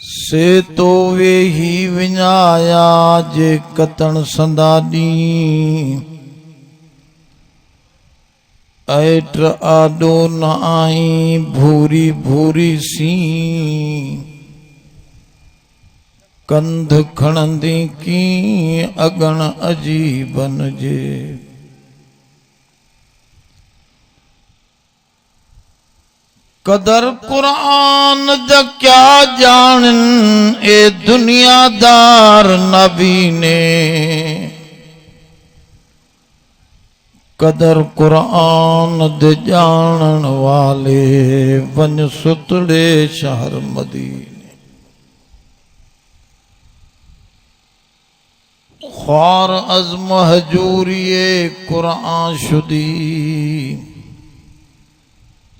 से तो वे ही विञाया जे कतण संदानी ऐट आडो न आई भूरी भूरी सी कंध खणंदी की अगण अजीबन जे। कदर कुरान द क्या जानन ए दुनियादार नबी ने। कदर कुरान द जानन वाले वन सुतड़े शहर मदीने। ख्वार अज़्म हजूरिए कुरान शुदी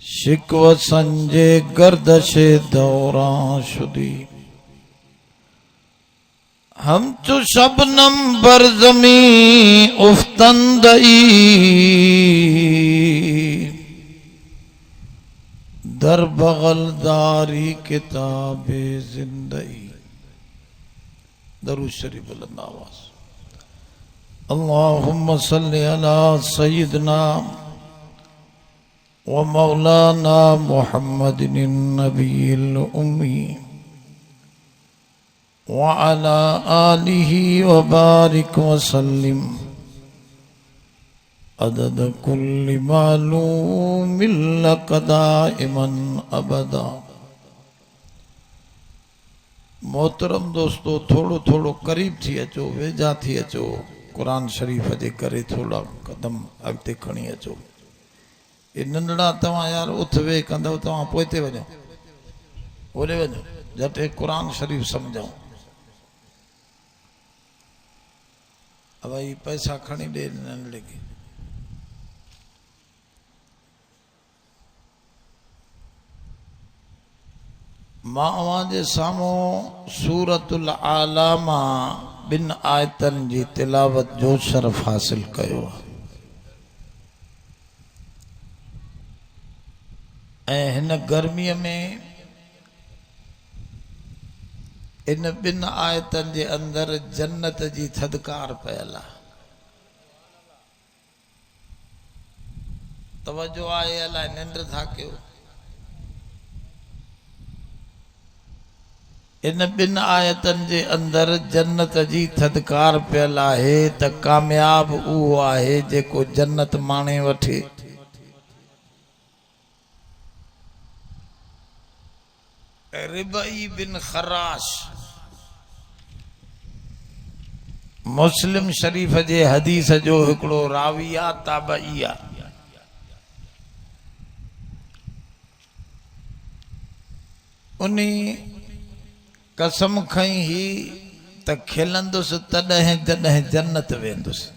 शिकव संजे गर्दशे दौरां शुदी। हम चो शबनम बर ज़मी उफ्तंदई दर बगल दारी किताबे जिंदई। दरूद शरीफ बुलंद आवाज़। अल्लाहुम्मा सल्लि अला सय्यिदना व मौलाना मुहम्मदिन नबील उम्मी व अला आलिहि व बारिक व सल्लिम अदद कुल्लि मालूमिन लक दाइमन अबदा। मोहतरम दोस्तों, थोड़ो थोड़ो करीब थी अचो, वेझा थी अचो, कुरान शरीफ जे करे थोड़ा कदम अॻिते खणी अचो। ये नंढड़ा तव्हां यार उथ वे कंदव, तव्हां पोइते वञो, ओॾे वञो, झटि कुरान शरीफ सम्झो। भाई पैसा खणी ॾे नंढड़े खे। मां अवां जे साम्हूं सूरतुल आला मां ॿिन आयतनि जी तिलावत जो शरफ़ हासिल कयो आहे ऐं हिन गर्मीअ में इन ॿिन आयतनि जे अंदरि जन्नत जी थदकार पयल आहे। तवजो आहे अलाए निंड था कयो। इन ॿिन आयतनि जे अंदरि जन्नत जी थदकार पयल आहे त कामयाब उहो आहे जेको जन्नत माणे वठे। रिबई बिन खराश मुस्लिम शरीफ जे हदीस जो हिकिड़ो रावी आहे, ताबई आहे। उन्ही कसम खई ही त खिलंदुसि तॾहिं जॾहिं जन्नत वेंदुसि।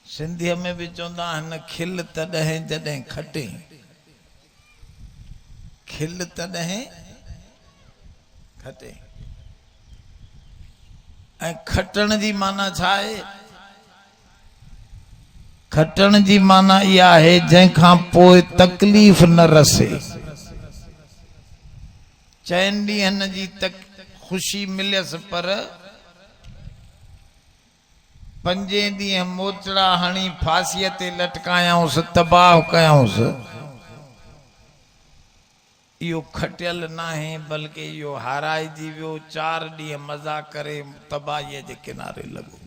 सिंधीअ में बि चवंदा आहिनि खिल तॾहिं जॾहिं खटे, खिल तॾहिं खटे। ऐं खटण जी माना छा आहे? खटण जी माना इहा आहे जंहिंखां पोइ तकलीफ़ न रसे। चइनि ॾींहंनि जी ख़ुशी मिलियसि पर पंजे ॾींहं मोचड़ा हणी फांसीअ ते लटकायऊंसि, तबाह कयऊंसि। यो खटियल ना है बल्कि यो हाराई जी वो 4 ॾींहं मज़ा करे तबाहीअ जे किनारे लगो।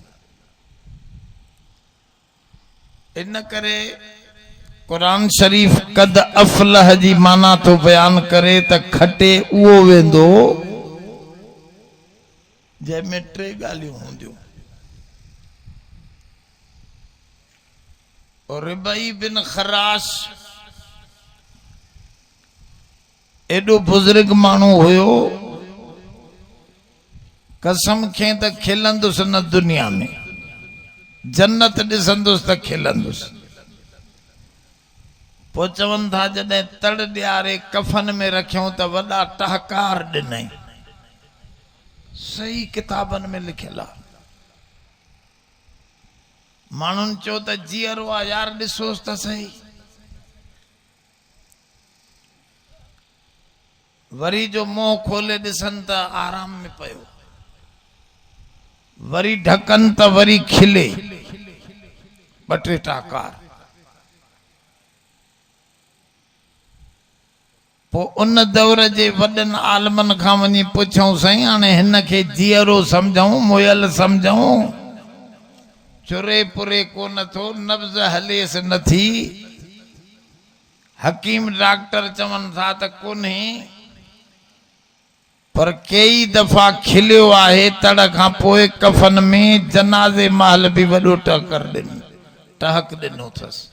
इन करे कुरान शरीफ कद अफलह जी माना तो बयान करे त खटे उहो वेंदो जंहिंमें 3 ॻाल्हियूं हूंदियूं। और रिबई बिन खराश एडो बुजुर्ग मानू होयो, कसम खे त खिलंदुसि न दुनिया में, जन्नत ॾिसंदुसि त खिलंदुसि। पोइ चवनि था जॾहिं तड़ ॾियारे कफन में रखियऊं त वॾा टहकार ॾिनई। सही किताबनि में लिखियल आहे। माण्हुनि चयो त जीअरो आहे यार ॾिसोसि त सही। वरी जो मुंहुं खोले ॾिसनि त आराम में पियो, वरी ढकनि त वरी खिले 2-3 टाकार। पोइ उन दौर जे वॾनि आलमनि खां वञी पुछऊं साईं हाणे हिन खे जीअरो सम्झूं मुयल सम्झूं, चुरे पुरे कोन थो, नब्ज़ हलेसि नथी। हकीम डॉक्टर चवनि था त कोन्हे, पर कई दफ़ा खिलियो आहे तड़ खां पोइ कफन में जनाज़े महल भी वॾो टहक ॾिनो अथसि।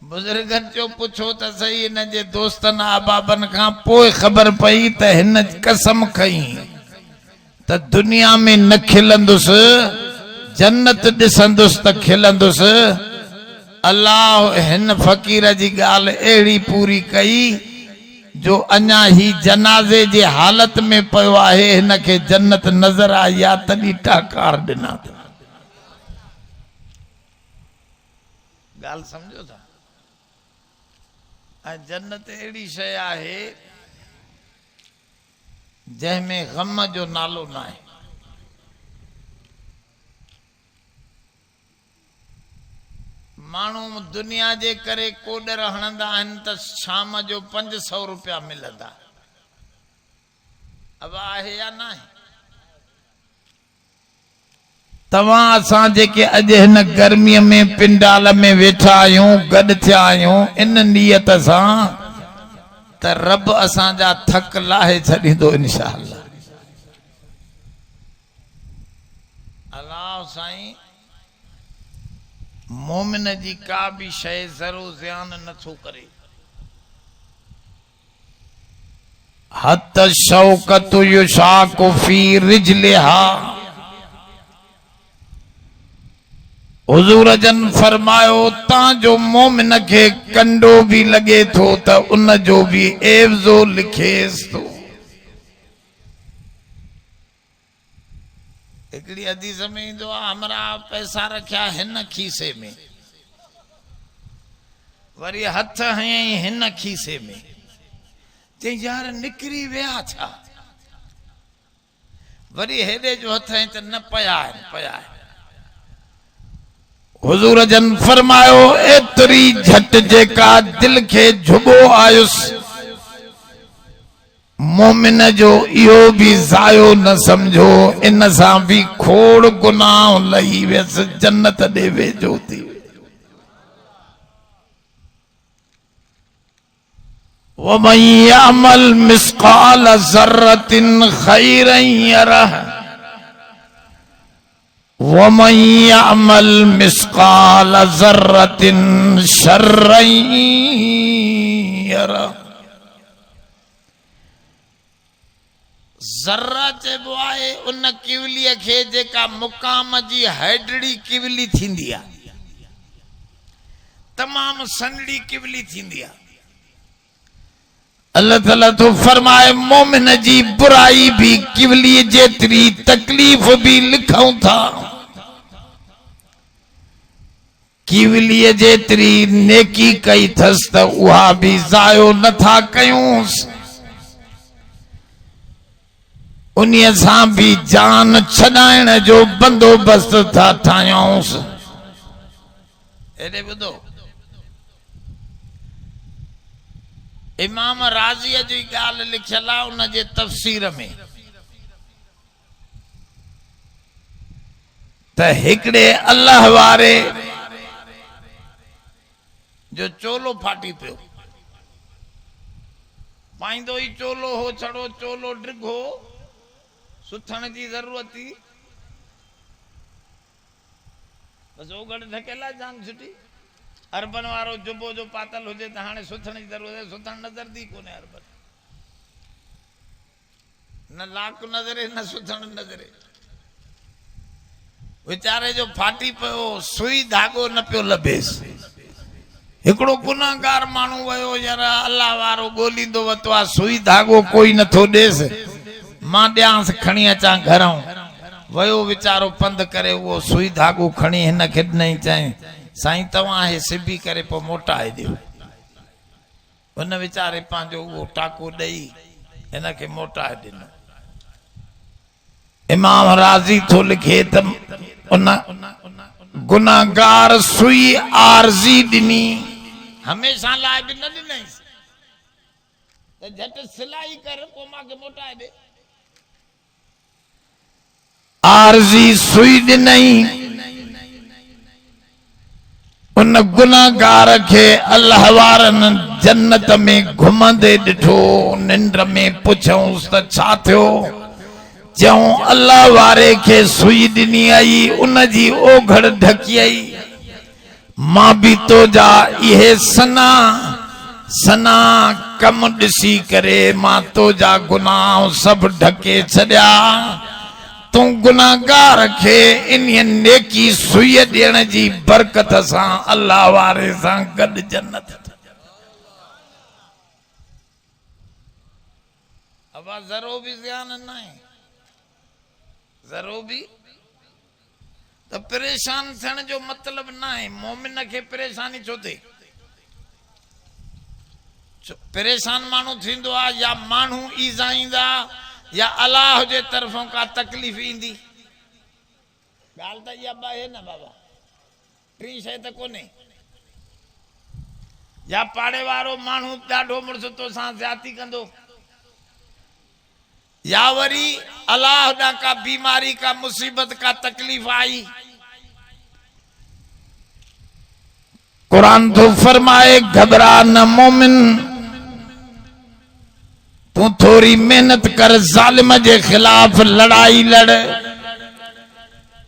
बुजुर्गनि जो पुछो त सही हिन जे दोस्तनि अहबाबनि खां पोइ ख़बर पई त हिन कसम खई त दुनिया में न खिलंदुसि, जन्नत ॾिसंदुसि त खिलंदुसि। अल्लाह हिन फ़कीर जी ॻाल्हि अहिड़ी पूरी कई जो अञा ही जनाज़े जे हालत में पियो आहे, हिन खे जन्नत नज़र आई आहे तॾहिं टाकार ॾिना। ॻाल्हि सम्झो था? ऐं जन्नत अहिड़ी शइ आहे जंहिंमें गम जो नालो न आहे। माण्हू दुनिया जे करे कोडर हणंदा आहिनि त शाम जो 500 रुपया मिलंदा। अब आहे या न आहे? तव्हां असां जेके अॼु हिन गर्मीअ में पिंडाल में वेठा आहियूं, गॾु थिया आहियूं, इन नियत सां त रब असांजा थक लाहे छॾींदो इंशाअल्लाह। अल्लाह साईं मोमिन जी का भी शइ ज़रो ज़ियान नथो करे। हत शौकत युशाकु फी रिजलिहा। हुजूर जन फरमायो तां जो मोमिन खे कंडो भी लगे थो त उन जो भी एवज़ो लिखेस तो। एकड़ी हदीस में इंदो हमरा पैसा रखया हिन खीसे में, वरी हथ हयई हिन खीसे में, जे यार निकरी विया छा? वरी हेडे जो हथ है त न पया। हुजूर जन फरमायो एतरी झट जेका दिल के झुबो आयुस, मोमिन जो इहो भी ज़ायो न समझो, इन सां भी खोड़ गुनाह लही वियस, जन्नत दे वेझो थी। वमन यअमल मिस्काल ज़र्रतिन खैरन यरह वमन यअमल मिस्काल ज़र्रतिन शर्रन यरह। ज़र्रा चइबो आहे उन किवलीअ खे जेका मुकाम जी हैडड़ी किवली थींदी आहे, तमाम सनड़ी किवली थींदी आहे। अल्लाह ताला तो फरमाए मोमिन जी बुराई भी किवली जेतरी, तकलीफ भी लिखूं था। किवली जेतरी नेकी कई थस त उहा भी ज़ायो नथा कयूंस, उन्हीअ सां भी जान छॾाइण जो बंदोबस्त था ठाहियूंस। एॾे ॿुधो, इमाम राज़ीअ जी ॻाल्हि लिखियल आहे उन जे तफ़सीर में त हिकिड़े अल्लाह वारे जो चोलो फाटी पियो, पाईंदो ई चोलो हो, छड़ो चोलो डिघो, सुथण जी ज़रूरत थी, बस ओगड़ धकेला जान छुटी। अरबन वारो जुबो जो पातल हुजे त हाणे सुथण जी ज़रूरत है, सुथण नज़र दी कोने अरबन, न लाक नज़रे न सुथण नज़रे। वीचारे जो फाटी पियो, सुई धागो न पियो लभेसि। हिकिड़ो गुनाहगार माण्हू वयो यार अल्लाह वारो ॻोल्हींदो वतो आहे, सुई धागो कोई नथो ॾेसि, मां ॾियांसि खणी अचां घरां। वयो वीचारो पंधु करे उहो सुई धागो खणी हिन खे ॾिनई, चई साईं तव्हां हे सिबी करे पोइ मोटाए ॾियो। हुन वीचारे पंहिंजो उहो टाको ॾेई हिन खे मोटाए ॾिनो। इमाम राज़ी थो लिखे त उन गुनाहगार सुई आरज़ी ॾिनी, हमेशा लाइ बि न ॾिनईसि त झटि सिलाई कर पोइ मूंखे मोटाए ॾे। आरज़ी सुई ॾिनई। उन गुनाहगार खे अल्लाह वारनि जन्नत में घुमंदे ॾिठो। निंड में पुछऊंसि त छा थियो? चऊं अल्लाह वारे खे सुई ॾिनी आई, उन जी ओघड़ ढकी आई। मां भी तो जा इहे सना सना कम ॾिसी करे मां तो जा गुनाह सब ढके छॾिया। तू गुनाहगार खे इन नेकी सुई ॾियण जी बरकत सां अल्लाह वारे सां गॾु जन्नत। अब ज़रो भी ज़्यान न आहे, ज़रो भी तो परेशान थियण जो मतलब ना है। मोमिन के परेशानी छो थे? परेशान मानू थींदो आ या मानू ईज़ाईंदा या अल्लाह जे तरफों का तकलीफ ईंदी। गाल त या है ना बाबा, टी शइ त कोने। या पाड़े वारो मानू ॾाढो मुड़स तो सां ज्यादती कंदो, या वरी अल्लाह दा का बीमारी का मुसीबत का तकलीफ आई। कुरान तो फरमाए घबरा न मोमिन, तू थोड़ी मेहनत कर, जालिम के खिलाफ लड़ाई लड़,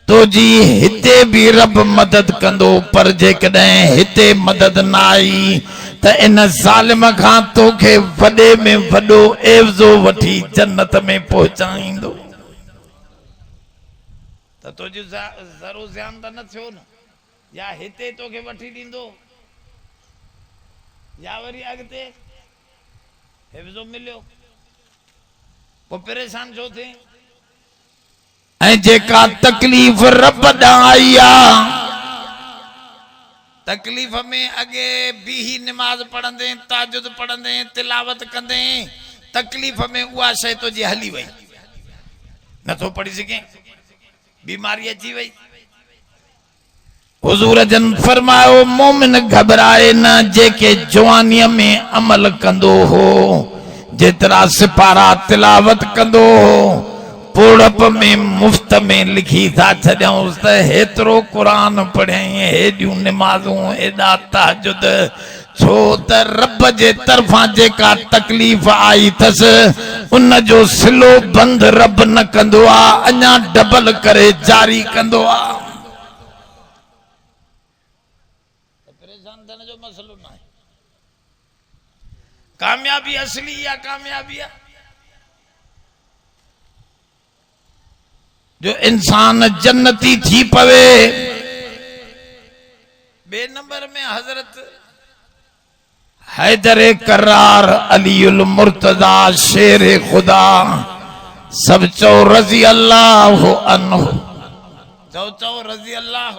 तो जी हिते भी रब मदद कंदो। पर जेकॾहिं हिते मदद ना आई त इन जालिम खां तोखे वॾे में वॾो एवज़ो वठी जन्नत में पहुचाईंदो। त तुंहिंजो ज़रो ज़्यान त न थियो न? या हिते तोखे वठी ॾींदो या वरी अॻिते हिफ़्ज़ो मिलियो, पोइ परेशान छो थे? ऐं जेका तकलीफ़ रब ॾांहुं आई आहे, तकलीफ़ में अगे बीही निमाज पढ़ंदे, ताजुद पढ़ंदे, तिलावत कंदे, तकलीफ़ में उहा शइ तुंहिंजी हली वई, नथो पढ़ी सघे, बीमारी अची वई। हुजूर जन फरमायो मोमिन घबराए न, जेके जवानीअ में अमल कंदो हो, जेतिरा सिपारा तिलावत कंदो हो, पोड़प में मुफ्त में लिखी था छॾियऊंसि त हेतिरो क़ुरान पढ़ियईं, हेॾियूं निमाज़ूं, हेॾा तहजुद, छो त रब जे तरफां जेका तकलीफ़ आई अथसि उन जो सिलो बंद रब न कंदो आहे, अञा डबल करे जारी कंदो आहे। परेशान थियण जो मसलो न आहे। कामयाबी असली या कामयाबी आहे जो इंसान जन्नती थी पवे। बे नंबर में हजरत हैदर करार अलीउल मुर्तजा शेर खुदा सब चो रजी अल्लाह अन्हु, चो रजी अल्लाह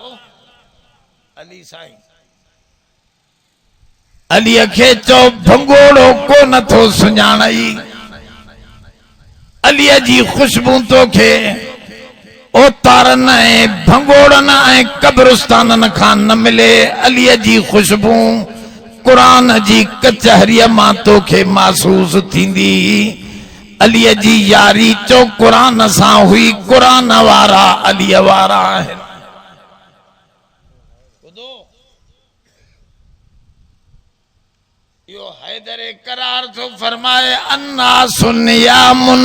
अली साईं। अली खे चो भंगोड़ो को नथो सुञाणई, अलीअ जी खुशबू तोखे ओ तारन भंगोड़न कब्रिस्तानन खां न मिले। अलीअ जी खुशबू कुरान जी कचहरीअ मां तोखे महसूस थींदी अलीअ जी यारी चो कुरान सां हुई कुरान वारा अलीअ वारा आहिनि। यो हैदर करार तो फरमाए अन्ना सुन्यामुन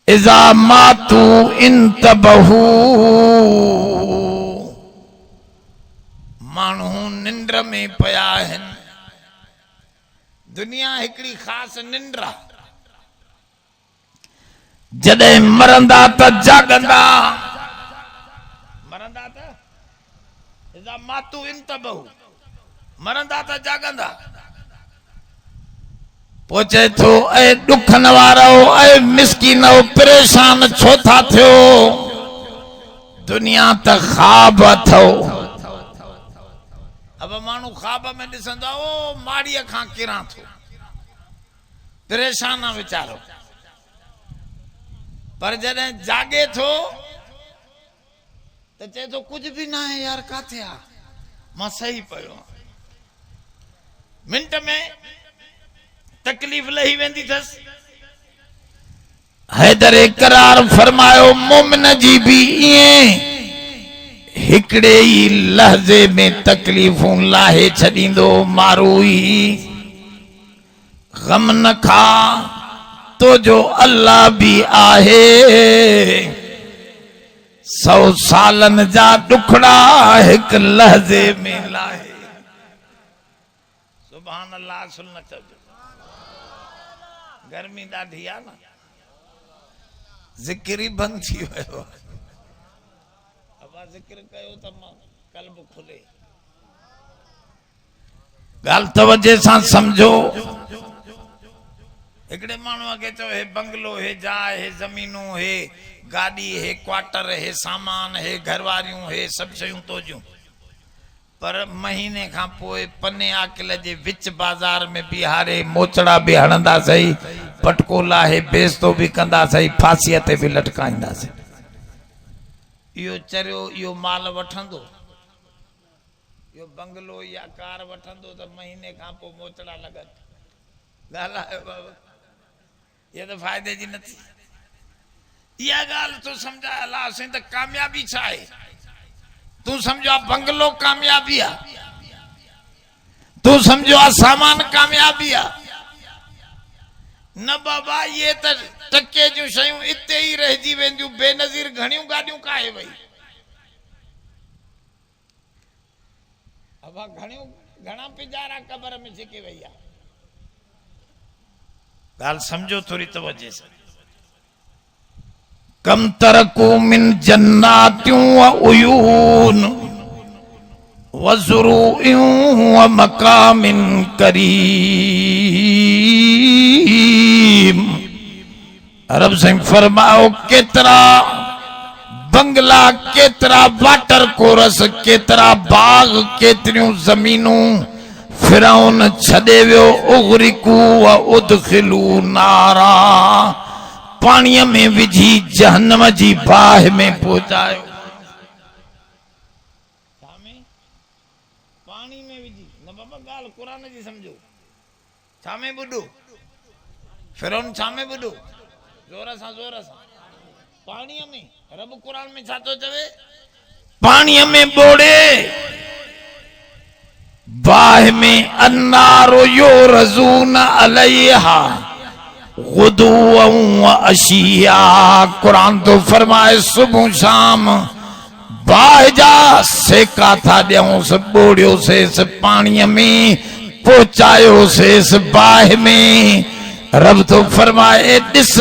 इज़ा मातू इंतबहू, माण्हू निंड में पया आहिनि। दुनिया हिकड़ी खास निंड आहे, जॾहिं मरंदा त जागंदा, मरंदा त इज़ा मातू इंतबहू, मरंदा त जागंदा। पोचे थो ऐ दुखन वारो ऐ मिस्कीनो परेशान छो था थियो, दुनिया त ख्वाब अथो। अब माण्हू ख्वाब में ॾिसंदा ओ माड़ीअ खां किरां थो, परेशान आहे वीचारो, पर जॾहिं जागे थो त चए थो कुछ भी ना है यार, काथे आ मां सही पियो। मिंट में तकलीफ लही वेंदी थस। हैदर करार फरमायो मोमिन जी भी इएं हिकड़े ही लहजे में तकलीफूं लाहे छॾींदो। मारूई गम न खा, तो जो अल्लाह भी आहे 100 सालन जा दुखड़ा एक लहजे में लाहे। सुभान अल्लाह। सुन न चओ, गर्मी ॾाढी आहे न, ज़िक्र ही बंद थी वियो। अब ज़िक्र कयो त कल्ब खुले। ॻाल्हि तवज्जे सां समझो। हिकड़े माण्हू खे चओ हे बंगलो, हे जाइ, हे ज़मीनूं, हे गाड़ी, हे क्वार्टर, हे सामान, हे घरवारियूं, हे सब शयूं तोजूं, पर महीने खां पोइ पने आकिल जे विच बाजार में बिहारे मोचड़ा भी हणंदा सही, पटकोला हे बेस्तो भी कंदा सही, फांसीअ ते भी लटकाईंदा सही। इहो चरियो इहो माल वठंदो, इहो बंगलो या कार वठंदो त महीने खां पोइ मोचड़ा लॻनि। ॻाल्हायो बाबा, इहा त फ़ाइदे जी नथी। इहा ॻाल्हि तो सम्झाए अलाह साईं त कामयाबी छा आहे। तू समझो बंगलो कामयाबी आ, तू समझो सामान कामयाबी आ न बाबा। ये त टके जूं शयूं इते ही रहिजी वेंदियूं, बेनज़ीर घणियूं गाड़ियूं काहे वई। अब घणा पिजारा कबर में छिके वई आ। ॻाल्हि समझो थोड़ी तवज्जे सां। कम तरकू मिन जन्नातियूं व उयून व ज़ुरूइयूं व मकामिन करीम। अरब साईं फरमाओ केतरा बंगला, केतरा वाटर कोरस, केतरा बाग, केतरियूं ज़मीनूं फिरौन छॾे वियो। उगरिकू व उदखिलू नारा, पाणीअ में विझी जहन्नम जी बाह में पहुंचायो। पानी में विझी न बाबा, ॻाल्हि कुरान जी समझो। छा में बुॾो फिरौन, छा में बुॾो, जोर सां पाणीअ में। रब कुरान में छा तो चवे, पाणीअ में ॿोड़े, बाह में अन्नारो यो रज़ून अलैहा गुदुवन व अशिया। कुरान तो फरमाए सुबह शाम बाह जा सेका था ॾियूंस, ॿोड़ियो सेस पाणीअ में, पहुचायो सेस बाह में। रब तो फरमाए ॾिस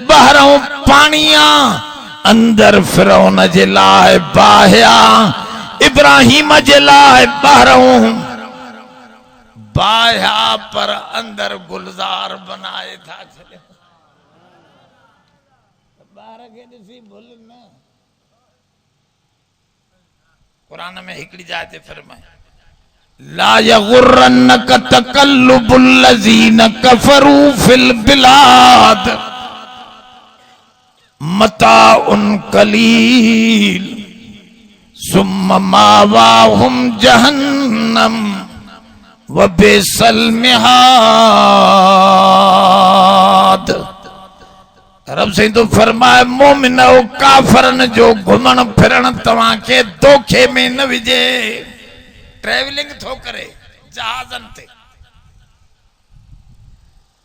ॿाहिरों पाणीआ, अंदर फिरौन जे लाइ बाहिया, इब्राहिम जे लाइ ॿाहिरों बाया पर अंदर गुलजार बनाए था छॾियो। ॿार खे ॾिसी भुल न। कुरान में हिकड़ी जाइ ते फरमाए ला यगुरन्नक तकल्लुबुल लज़ीन कफरू फिल बिलाद मताउन कलील। सुम्मा मावाहुम जहन्नम व बिसल मिहाद। रब से तो फरमाए मोमिन ओ काफरन जो घुमण फिरण तव्हां के धोखे में न विझे। ट्रेवलिंग थो करे जहाजन ते,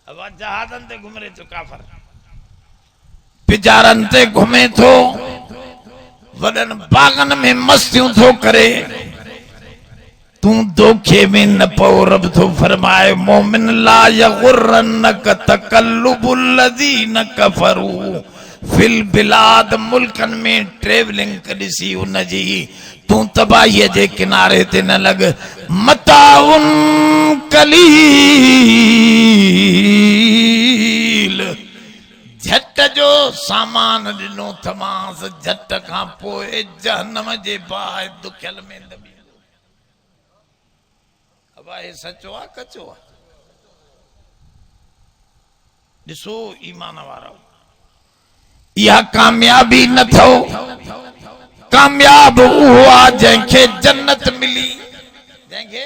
अब जहाजन ते घुमरे तो काफर पिजारन ते घुमे थो, वडन बागन में मस्तियों थो करे, तू धोखे में न पो। रब तो फरमाए मोमिन ला यगुर्रनक तकल्लुबुल लज़ीन कफरू फिल बिलाद। मुल्कन में ट्रेवलिंग कदिसी उन जी तू तबाही जे किनारे ते न लग। मताउन कलील, झट जो सामान दिनो थमास, झट खां पोए जहन्नम जे बाहि दुखियल में दबी। अब हे सचो आ कचो आ? ॾिसो ईमान वारो, इहा कामयाबी न थो। कामयाब उहो आ जंहिंखे जन्नत मिली, जंहिंखे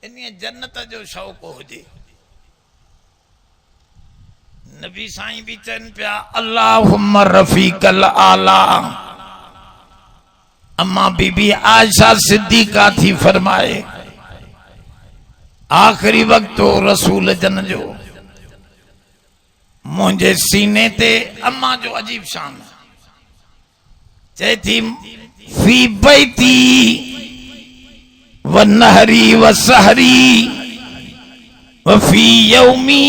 इन जन्नत जो शौक़ हुजे। नबी साईं भी चन पिया अल्लाहुम्मा रफीकल आला। अम्मा बीबी आयशा सिद्दीका थी फरमाए आखिरी वक्त रसूल जन जो मुझे सीने ते अम्मा जो अजीब शान चए थी फी बैती व नहरी व सहरी व फी यौमी।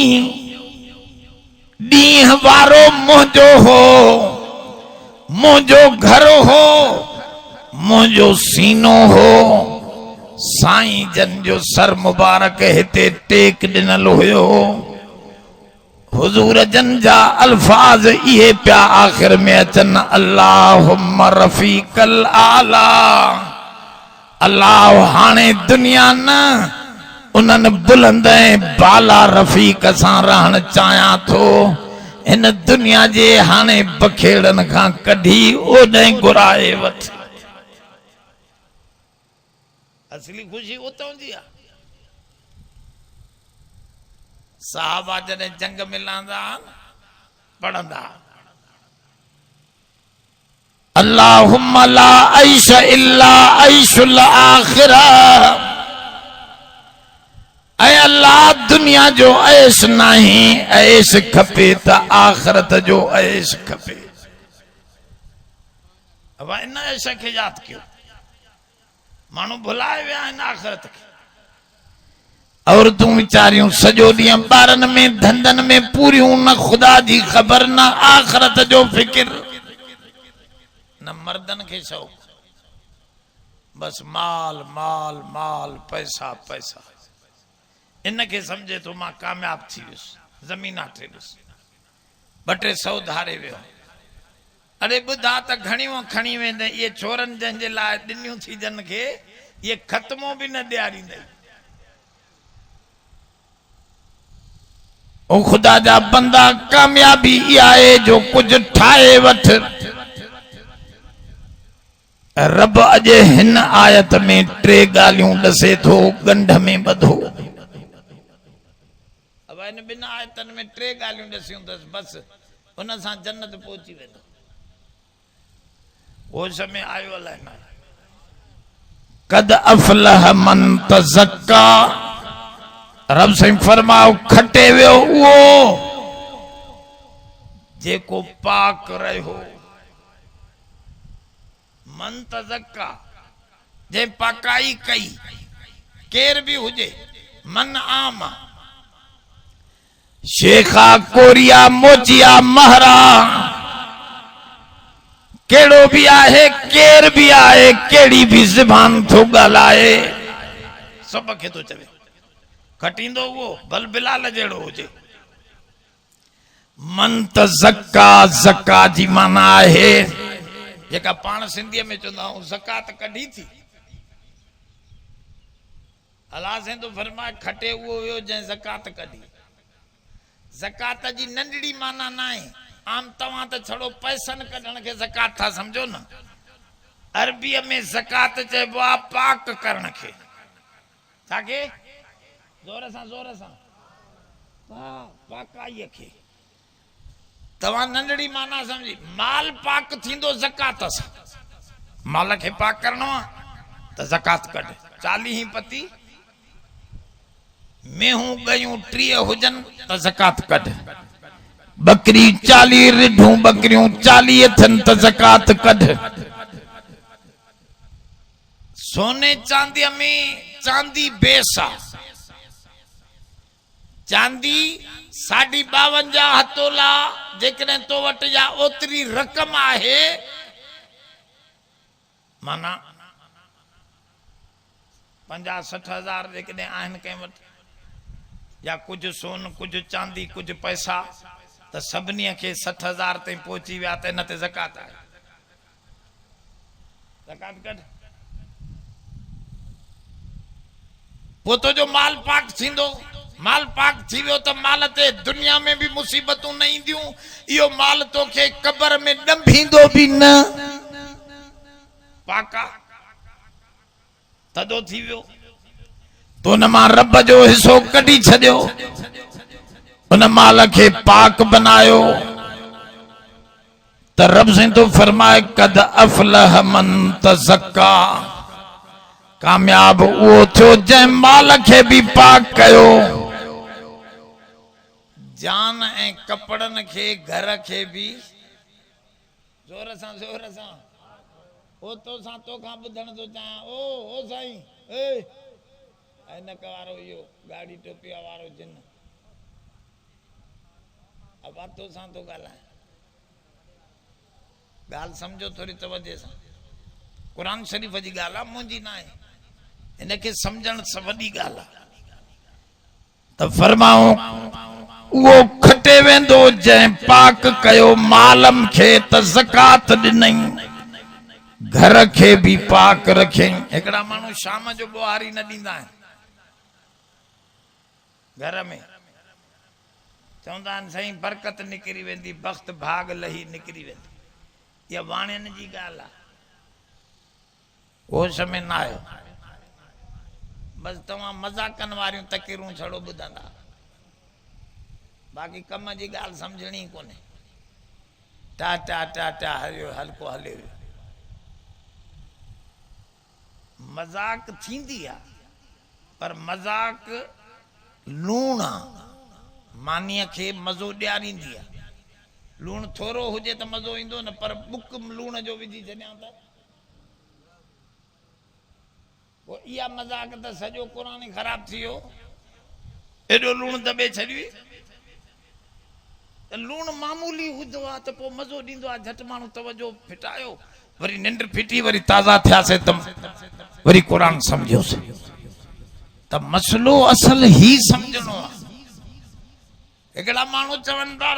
डीह वारो मुझो हो, मुझो घर हो, मुझो सीनो हो। साईं जन जो सर मुबारक हिते टेक दिनल हुयो। हुजूर जन जा अल्फाज इहे प्या आखिर में अचन अल्लाहुम्मा रफीकल आला। अल्लाह हाणे दुनिया न उन्हनि बुलंद बाला रफीक सां रहण चाहियां थो। इन दुनिया जे हाणे बखेड़न खां कढी ओॾे घुराए वठ। असली खुशी उतां जी आहे। साहबा जॾहिं जंग में लहंदा पढ़ंदा अल्लाहुम्मा ला ऐश इल्ला ऐशुल आखिरा। ऐ अल्लाह दुनिया जो ऐश नहीं, ऐश खपे त आखिरत जो ऐश खपे। अब इन ऐश खे याद कयो। मानू भुलाए विया आहिनि आखिरत खे। और तू वीचारियूं सॼो ॾींहुं ॿारनि में धंधनि में पूरियूं, न ख़ुदा जी ख़बर न आखिरत जो फिकिर, न मर्दनि खे शौक़, बस माल माल माल, पैसा पैसा। इनके समझे तो मां कामयाब थी वियुसि, ज़मीन टे वियुसि, 200 धारे वियो। अरे ॿुधा त घणियूं खणी वेंदे इहे छोरनि जंहिंजे लाइ ॾिनियूं थी जन खे इहे ख़त्मो बि न ॾियारींदे। ओ खुदा जा बंदा, कामयाबी इहा आहे जो कुझु ठाहे वठ। रब अॼु हिन आयत में 3 ॻाल्हियूं ॾसे थो, ॻंढ में ॿधो। अब इन 2 आयतनि में 3 ॻाल्हियूं ॾसियूं अथसि, बसि उन सां जन्नत पहुची वेंदो। होश में आयो अलाए न। कद अफलह मन तज़क्का। रब साईं फरमाओ खटे वियो उहो जेको पाक रहियो। मन तज़क्का, जे पाकाई कई, केर भी हुजे, मन आम, शेखा कोरिया मोचिया महरा, केड़ो भी आहे, केर भी आहे, केड़ी भी ज़बान थो ॻाल्हाए, सब खे तो चवे खटींदो वो भल बिलाल जहिड़ो हुजे। मन तज़क्का, ज़का जी माना आहे जेका पाण सिंधीअ में चवंदा आहियूं ज़कात कढी थी। अल्लाह से तो फरमाए खटे उहो हुयो जंहिं ज़कात कढी। ज़कात जी नंढड़ी माना न आहे आम तवा तो छड़ो पैसन कढण के ज़कात था समझो ना। अरबी में ज़कात चइबो आ पाक करण के। ताके जोर सा पाकाई के तवा नंढड़ी माना समझी। माल पाक थींदो ज़कात सा। माल के पाक करणो तो ज़कात कढ। 40 पति मेहूं गयूं 30 हुजन तो ज़कात कढ। बकरी 40 रिढूं बकरियों 40 थन तो ज़कात कढ। सोने चांदी में चांदी बेसा चांदी 52 तोला जेकॾहिं तो वट या ओतरी रकम आहे माना 50-60 हजार जेकॾहिं आहिनि कंहिं वटि या कुछ सोन कुछ चांदी कुछ पैसा तो सभिनी खे 60 हजार ताईं पहुची विया त इन ते ज़कात आहे। ज़कात कढ। पोइ तो जो माल पाक थींदो। माल पाक थी वियो त माल ते दुनिया में भी मुसीबतूं न ईंदियूं। इहो माल तोखे कब्र में ॾंभींदो भी न। पाका तदो थी वियो तो उन मां रब जो हिस्सो कढी छॾियो। उन माल के पाक बनायो त रब से तो फरमाए कद अफलह मन तज़क्का। कामयाब वो थियो जंहिं माल के भी पाक कयो। जान ए कपड़न के घर के भी जोर सा ओ तो सा तो खां बुधण तो चाहां ओ साईं ए न कवारो यो गाड़ी टोपिया वारो जिन अब तो सा तो गालाए गाल समझो थोड़ी तवज्जो सा। कुरान शरीफ जी गाल मुंजी ना है इनके समझण वडी गाल तो फरमाओ वो खटे वेंदो जंहिं पाक कयो मालम खे त ज़कात ॾिनई घर के भी पाक रखे। एकड़ा मानू शाम जो बुहारी न ॾींदा आहिनि घर में चवंदा आहिनि साईं बरकत निकिरी वेंदी बख़्त भाग लही निकिरी वेंदी। इहा वाणियुनि जी ॻाल्हि आहे। होश में न आयो बस तव्हां मज़ाकनि वारियूं तकीरूं छड़ो ॿुधंदा बाक़ी कम जी ॻाल्हि सम्झणी कोन्हे। टा टा टा टा हलियो हल्को हले वियो। मजाक थींदी आहे पर मजाक लूण मानीअ खे मज़ो ॾियारींदी आहे। लूण थोरो हुजे त मज़ो ईंदो न पर बुक लूण जो विझी छॾियां त पोइ इहा मज़ाक त सॼो क़ुरान ई ख़राब थी वियो। एॾो लूण दॿे छॾी त लूण मामूली हूंदो आहे त पोइ मज़ो ॾींदो आहे। झटि माण्हू तवजो फिटायो वरी निंड फिटी वरी ताज़ा थियासीं त वरी क़ुरान सम्झियोसीं त मसलो असल ही सम्झणो आहे। हिकिड़ा माण्हू चवनि था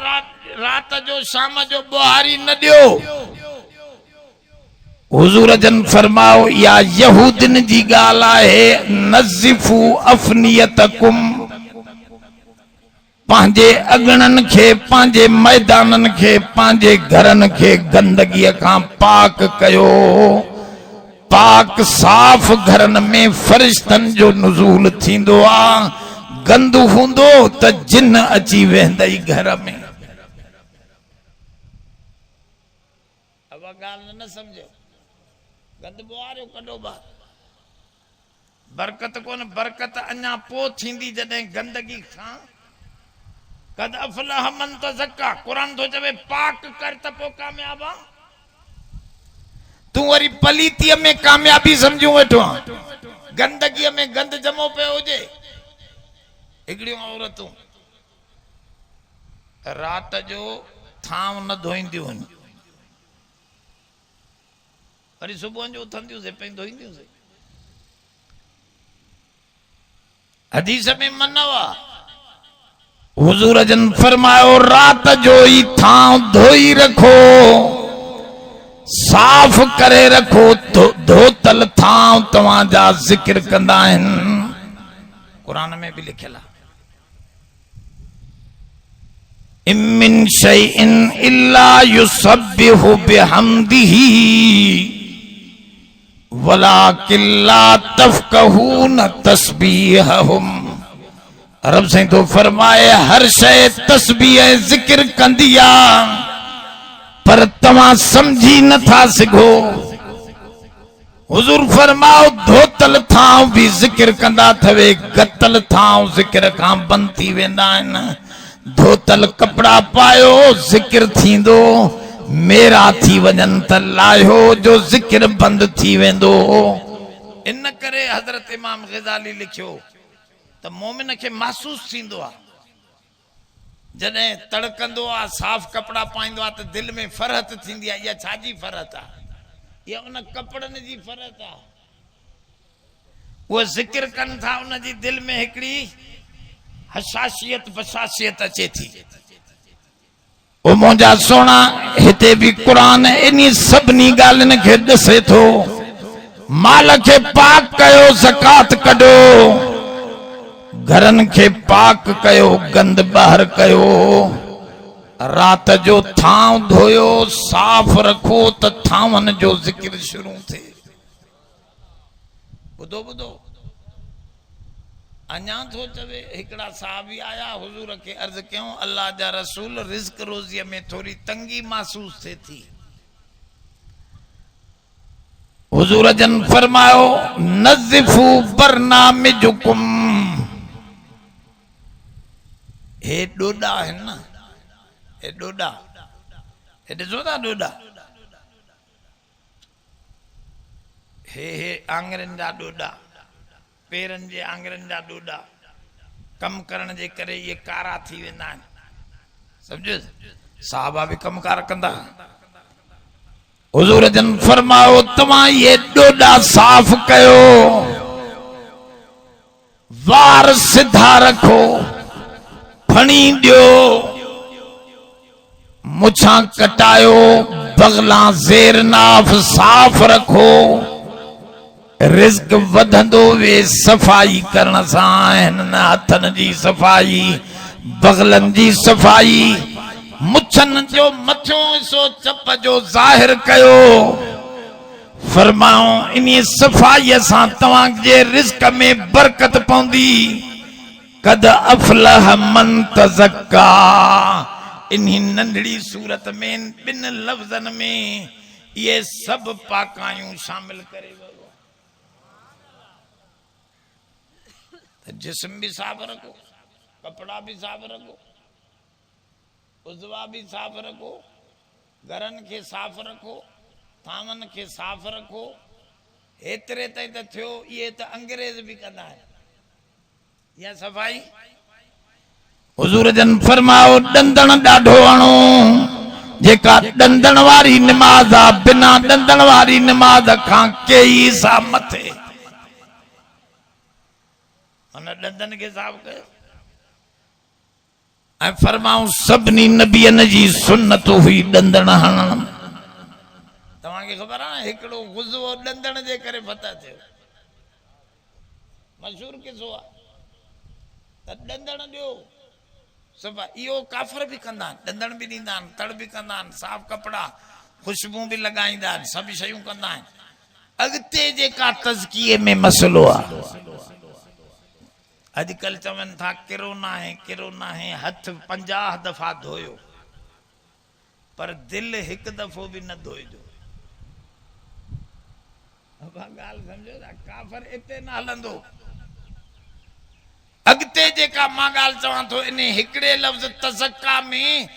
रात जो शाम जो बुहारी न ॾियो। हुजूर जन फरमाओ या यहूदिन जी ॻाल्हि आहे नज़िफू अफनियतकुम पंहिंजे अगणनि खे पंहिंजे मैदाननि खे पंहिंजे घरनि खे गंदगीअ खां पाक कयो। पाक साफ़ घरनि में फरिश्तनि जो नुज़ूल थींदो आहे। गंद हूंदो त जिन अची वेंदई घर में। अब ॻाल्हि न सम्झो गंद बुआरियो कढो ॿार बरकत कोन बरकत अञा पोइ थींदी जॾहिं गंदगी खां कद अफलह मन तज़क्का। कुरान तो चवे पाक कर त पोइ कामयाब आ। तू वरी पलीतीअ में कामयाबी समझूं वेठो आहे। गंदगीअ में गंद जमो पियो हुजे। हिकिड़ियूं औरतूं रात जो थांव न धोईंदियूं आहिनि वरी सुबुह जो उथंदियूं पंहिंजी धोईंदियूं। हदीस में मनवा हुजूर जन फरमायो रात जो ही थांव धोई रखो साफ करे रखो। धोतल थांव तव्हांजा जिक्र कंदा आहिनि। कुरान में भी लिखियल आहे इम्मिन शैइन इल्ला युसब्बिहु बिहम्दिही वलाकिन ला तफ़क़हून तस्बीहहुम। रब से तो फरमाए हर शय तस्बीह जिक्र कंदिया पर तवा समझी न था सिगो। हुजूर फरमाओ धोतल थां भी जिक्र कंदा थवे, गतल थां जिक्र खां बंद थी वेंदा आहिनि। धोतल कपड़ा पायो जिक्र थींदो, मेरा थी वजन त लायो जो जिक्र बंद थी वेंदो। इन करे हजरत इमाम ग़ज़ाली लिखियो त मोमिन के महसूस थींदो आ जॾहिं तड़कंदो आ, साफ कपड़ा पाईंदो आ त दिल में फरहत थींदी आ। इहा छाजी फरहत आ? इहा उन कपड़नि जी फरहत आ। वो जिक्र कनि था, उन जी दिल में हिकड़ी हसासियत बसासियत अचे थी। ओ मुंहिंजा सोना, हिते भी कुरान इन्ही सभिनी ॻाल्हियुनि खे ॾसे थो। माल खे पाक कयो, ज़कात कढो, घरन के पाक कयो, गंद बाहर कयो, रात जो थां धोयो, साफ रखो त थांवन जो जिक्र शुरू थे। बुधो बुधो अञा थो चवे। हिकड़ा साहबी आया, हुजूर के अर्ज क्यों, अल्लाह जा रसूल रिज़्क रोज़ीअ में थोड़ी तंगी महसूस थे थी। हुजूर जन फरमायो नज़िफू बरनामिजुकुम। हे डोडा है ना, हे डोडा, हे ॾिसो था डोडा, हे आंगरनि जा डोडा, पेरनि जे आंगरनि जा डोडा कम करण जे करे ये कारा थी वेंदा आहिनि। समझो, साहबा भी कमकार कंदा। हुजूर जन फरमायो तव्हां ये डोडा साफ कयो, वार सिधा रखो, फणी दियो, मुछा कटायो, बगला ज़ेर नाफ साफ रखो। रिज़्क वधंदो वे सफ़ाई करण सां। हिननि हथनि जी सफ़ाई, बगलन जी सफ़ाई, मुछन जो मथियों हिस्सो चप जो ज़ाहिर कयो। फरमाओ इन्ही सफ़ाई सां तव्हां जे रिज़्क में बरकत पवंदी। कद अफलह मन तज़क्का। इन्ही नंढड़ी सूरत में बिन लफ्ज़न में ये सब पाकायूं शामिल करे। जिस्म भी साफ रखो, कपड़ा भी साफ रखो, उज़वा भी साफ रखो, घरन के साफ रखो, थावन के साफ रखो। एतरे ताईं त थियो, ये त अंग्रेज भी कंदा आहिनि या सफ़ाई। हुजूर जन फरमाओ डंदन ॾाढो हणो, जेका डंदन वारी नमाज आ, बिना डंदन वारी नमाज खां कई सा मथे। डंदन के साफ कयो। ऐं फरमाऊं सभिनी नबियन जी सुन्नत हुई डंदन हणण। तव्हांखे ख़बर आहे हिकिड़ो गुज़ो डंदन जे करे फतह थियो, मशहूर किस्सो आहे। त डंदन ॾियो सफ़ा, इहो काफ़र भी कंदा आहिनि, डंदन भी ॾींदा आहिनि, तड़ भी कंदा आहिनि, साफ़ कपड़ा, खुशबू भी लॻाईंदा आहिनि, सभु शयूं कंदा आहिनि। अॻिते जेका तज़किये में मसइलो आहे, अजकल चवन था किरोना है, हथ 50 दफा धोयो पर दिल एक दफो भी न धोइजो। गाल समझो था, काफर इते न हलंदो। अगते जेका मां गाल चवां थो, इन हिकड़े लफ्ज तज़क्का में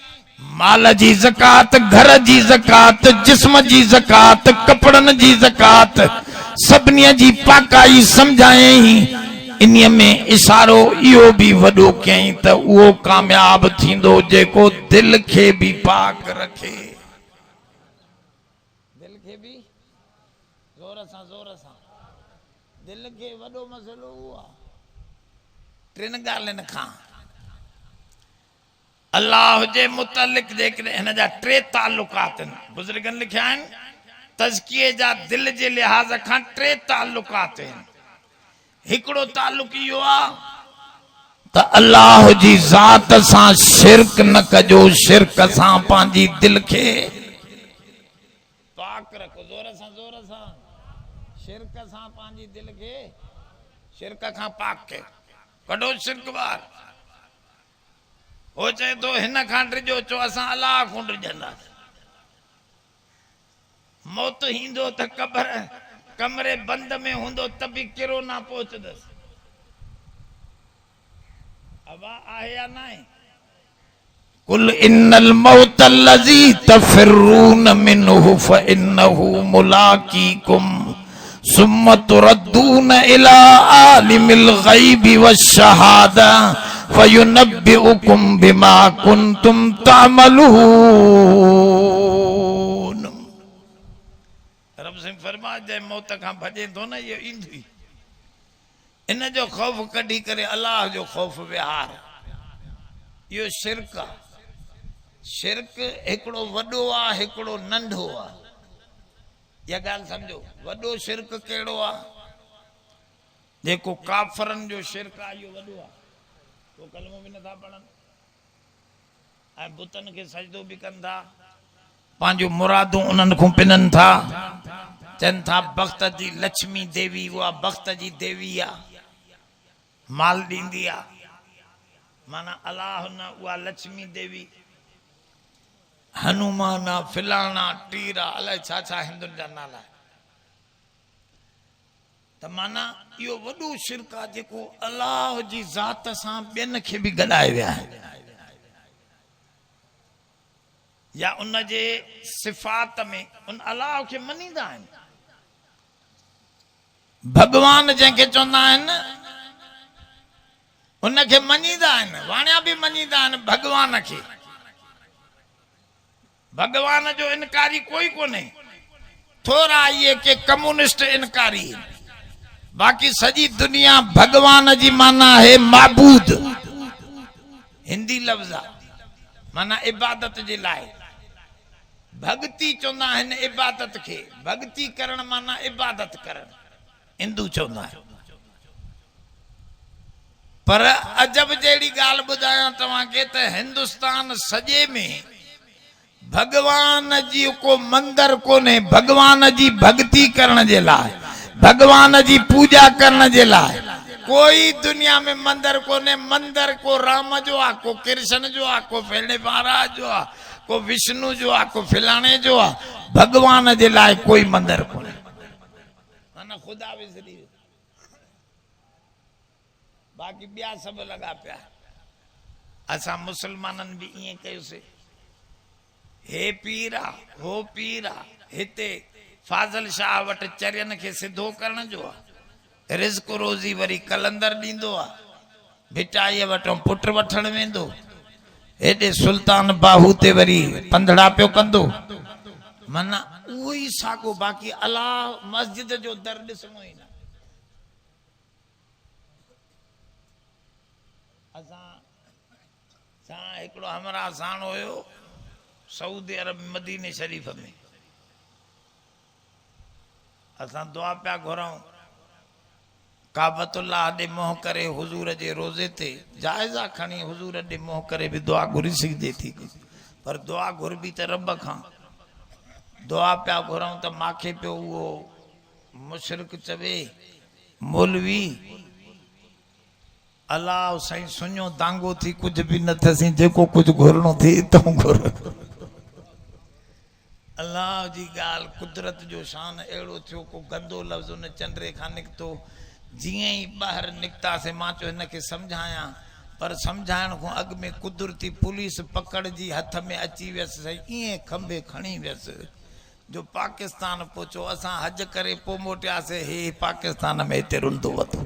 माल जी ज़कात, घर जी ज़कात, जिस्म जी ज़कात, कपड़न जी ज़कात, सभिनी जी पाकाई समझाई। इन्हीअ में इशारो इहो भी वॾो कयईं त उहो कामयाब थींदो जेको दिल खे भी पाक रखे। दिल खे भी ज़ोर सां दिल खे वॾो मसइलो उहो आहे। टिन ॻाल्हियुनि खां अल्लाह जे मुतलिक जेकॾहिं हिन जा 3 ताल्लुकात आहिनि, बुज़ुर्गनि लिखिया आहिनि, तज़किये जा दिल जे लिहाज़ खां 3 ताल्लुकात आहिनि। हिकड़ो ताल्लुक इहो आहे त अल्लाह जी ज़ात सां शिरक न कजो, शिरक सां पंहिंजी दिल खे पाक रखो। जोर सां शिरक सां पंहिंजी दिल खे शिरक खां पाक के कढो शिरक बार। हो चए तो हिन खां डिजो, चो असां अलाह खां डिजंदासीं। मौत हींदो त कब्र कमरे बंद में हूंदो त बि किरो ना पहुचदस। अब आहे या ना? कुल इन्नल मौत लजी तफिरून मिन्हु फइन्नहु मुलाकीकुम सुम्मा तुरद्दून इला आलिमिल गैबि वश्शहादा फयुनब्बिउकुम बिमा कुंतुम तामलून। रब से फरमा जाए मौत खां भजे तो न ये ईंदी। इन जो खौफ कढी करे अल्लाह जो खौफ विहार। यो शिरक आ। शिरक हिकड़ो वडो आ, हिकड़ो नंढो आ। या गाल समझो। वडो शिरक केड़ो आ? जेको काफरन जो शिरक आ यो वडो आ। वो कलमो भी नथा पढ़न ऐं बुतन के सजदो भी कन था, पांजो मुरादूं उन्हनि खां पिननि था। चवनि था बख़्त जी लक्ष्मी देवी उहा बख़्त जी देवी आ, माल ॾींदी आ। माना अलाह न उहा लक्ष्मी देवी, हनुमान आ, फिलाना टीरा अलाए छा छा हिंदुनि जा नाला। त माना इहो वॾो शिरक आहे जेको अलाह जी ज़ात सां ॿियनि खे बि गॾाए विया आहिनि, या उन जे सिफ़ात में उन अलाह खे मञींदा आहिनि। भगवान जंहिंखे चवंदा आहिनि उनखे मञींदा आहिनि, वाणिया बि मञींदा आहिनि भगवान खे। भगवान जो इनकारी कोई कोन्हे, थोरा इहे के कम्युनिस्ट इनकारी। बाकी सजी दुनिया भगवान जी माना है माबूद, हिंदी लफ्ज़ आहे माना इबादत जे लाइ। भक्ति चवंदा आहिनि इबादत खे, भक्ति करण माना इबादत करण हिंदू चवंदा आहिनि। पर अजब जहिड़ी ॻाल्हि ॿुधायां तव्हांखे त हिंदुस्तान सॼे में भगवान जी को मंदिर कोन्हे भगवान जी भक्ति करण जे लाइ, भगवान जी पूजा करण जे लाइ। कोई दुनिया में मंदिर कोन्हे। मंदिर को राम जो आहे, को कृष्ण जो आहे, को फेणे महाराज जो आहे, को विष्णु जो आहे, को फिलाणे जो आहे। भगवान जे लाइ कोई मंदिर कोन्हे। माना खुदा विसरी बाक़ी ॿिया सभु लॻा पिया। असां मुसलमाननि बि ईअं कयोसीं। हे पीर आ, हो पीर आ। हिते फाज़ल शाह वटि चरियन खे सिधो करण जो आहे। रिज़्क रोज़ी वरी कलंदर ॾींदो आहे। भिटाईअ वटि पुट वठण वेंदो। हेॾे सुल्तान बाहू ते वरी पंधड़ा पियो कंदो। माना उहो ई साॻियो। बाक़ी अलाह मस्जिद जो दर ॾिसणो ई न। असां हिकिड़ो हमरा साण हुयो सऊदी अरब मदीने शरीफ़ में। असां दुआ पिया घुरऊं काबतुल्लाह ॾे मुंहुं करे हुजूर जे रोज़े ते जाइज़ा खणी हुजूर ॾे मुंहुं करे बि दुआ घुरी सघिजे थी। पर दुआ घुरबी त रब खां। दुआ पिया घुरऊं त मूंखे पियो उहो मुशरिक चवे मौलवी अलाह साईं सुञो दांगो थी कुझु बि न थियसीं, जेको कुझु घुरणो थी तूं घुर। अल्लाह जी ॻाल्हि कुदरत जो शान अहिड़ो थियो। को गंदो लफ़्ज़ उन चंड्रे खां निकितो। जीअं ई ॿाहिरि निकितासीं मां चयो हिन खे सम्झायां, पर सम्झाइण खां अॻु में कुदरती पुलिस पकड़जी हथ में अची वियसि। साईं ईअं खंबे खणी वियसि जो पाकिस्तान पहुचो। असां हज करे पोइ मोटियासीं। हे पाकिस्तान में हिते रुंधो वतो।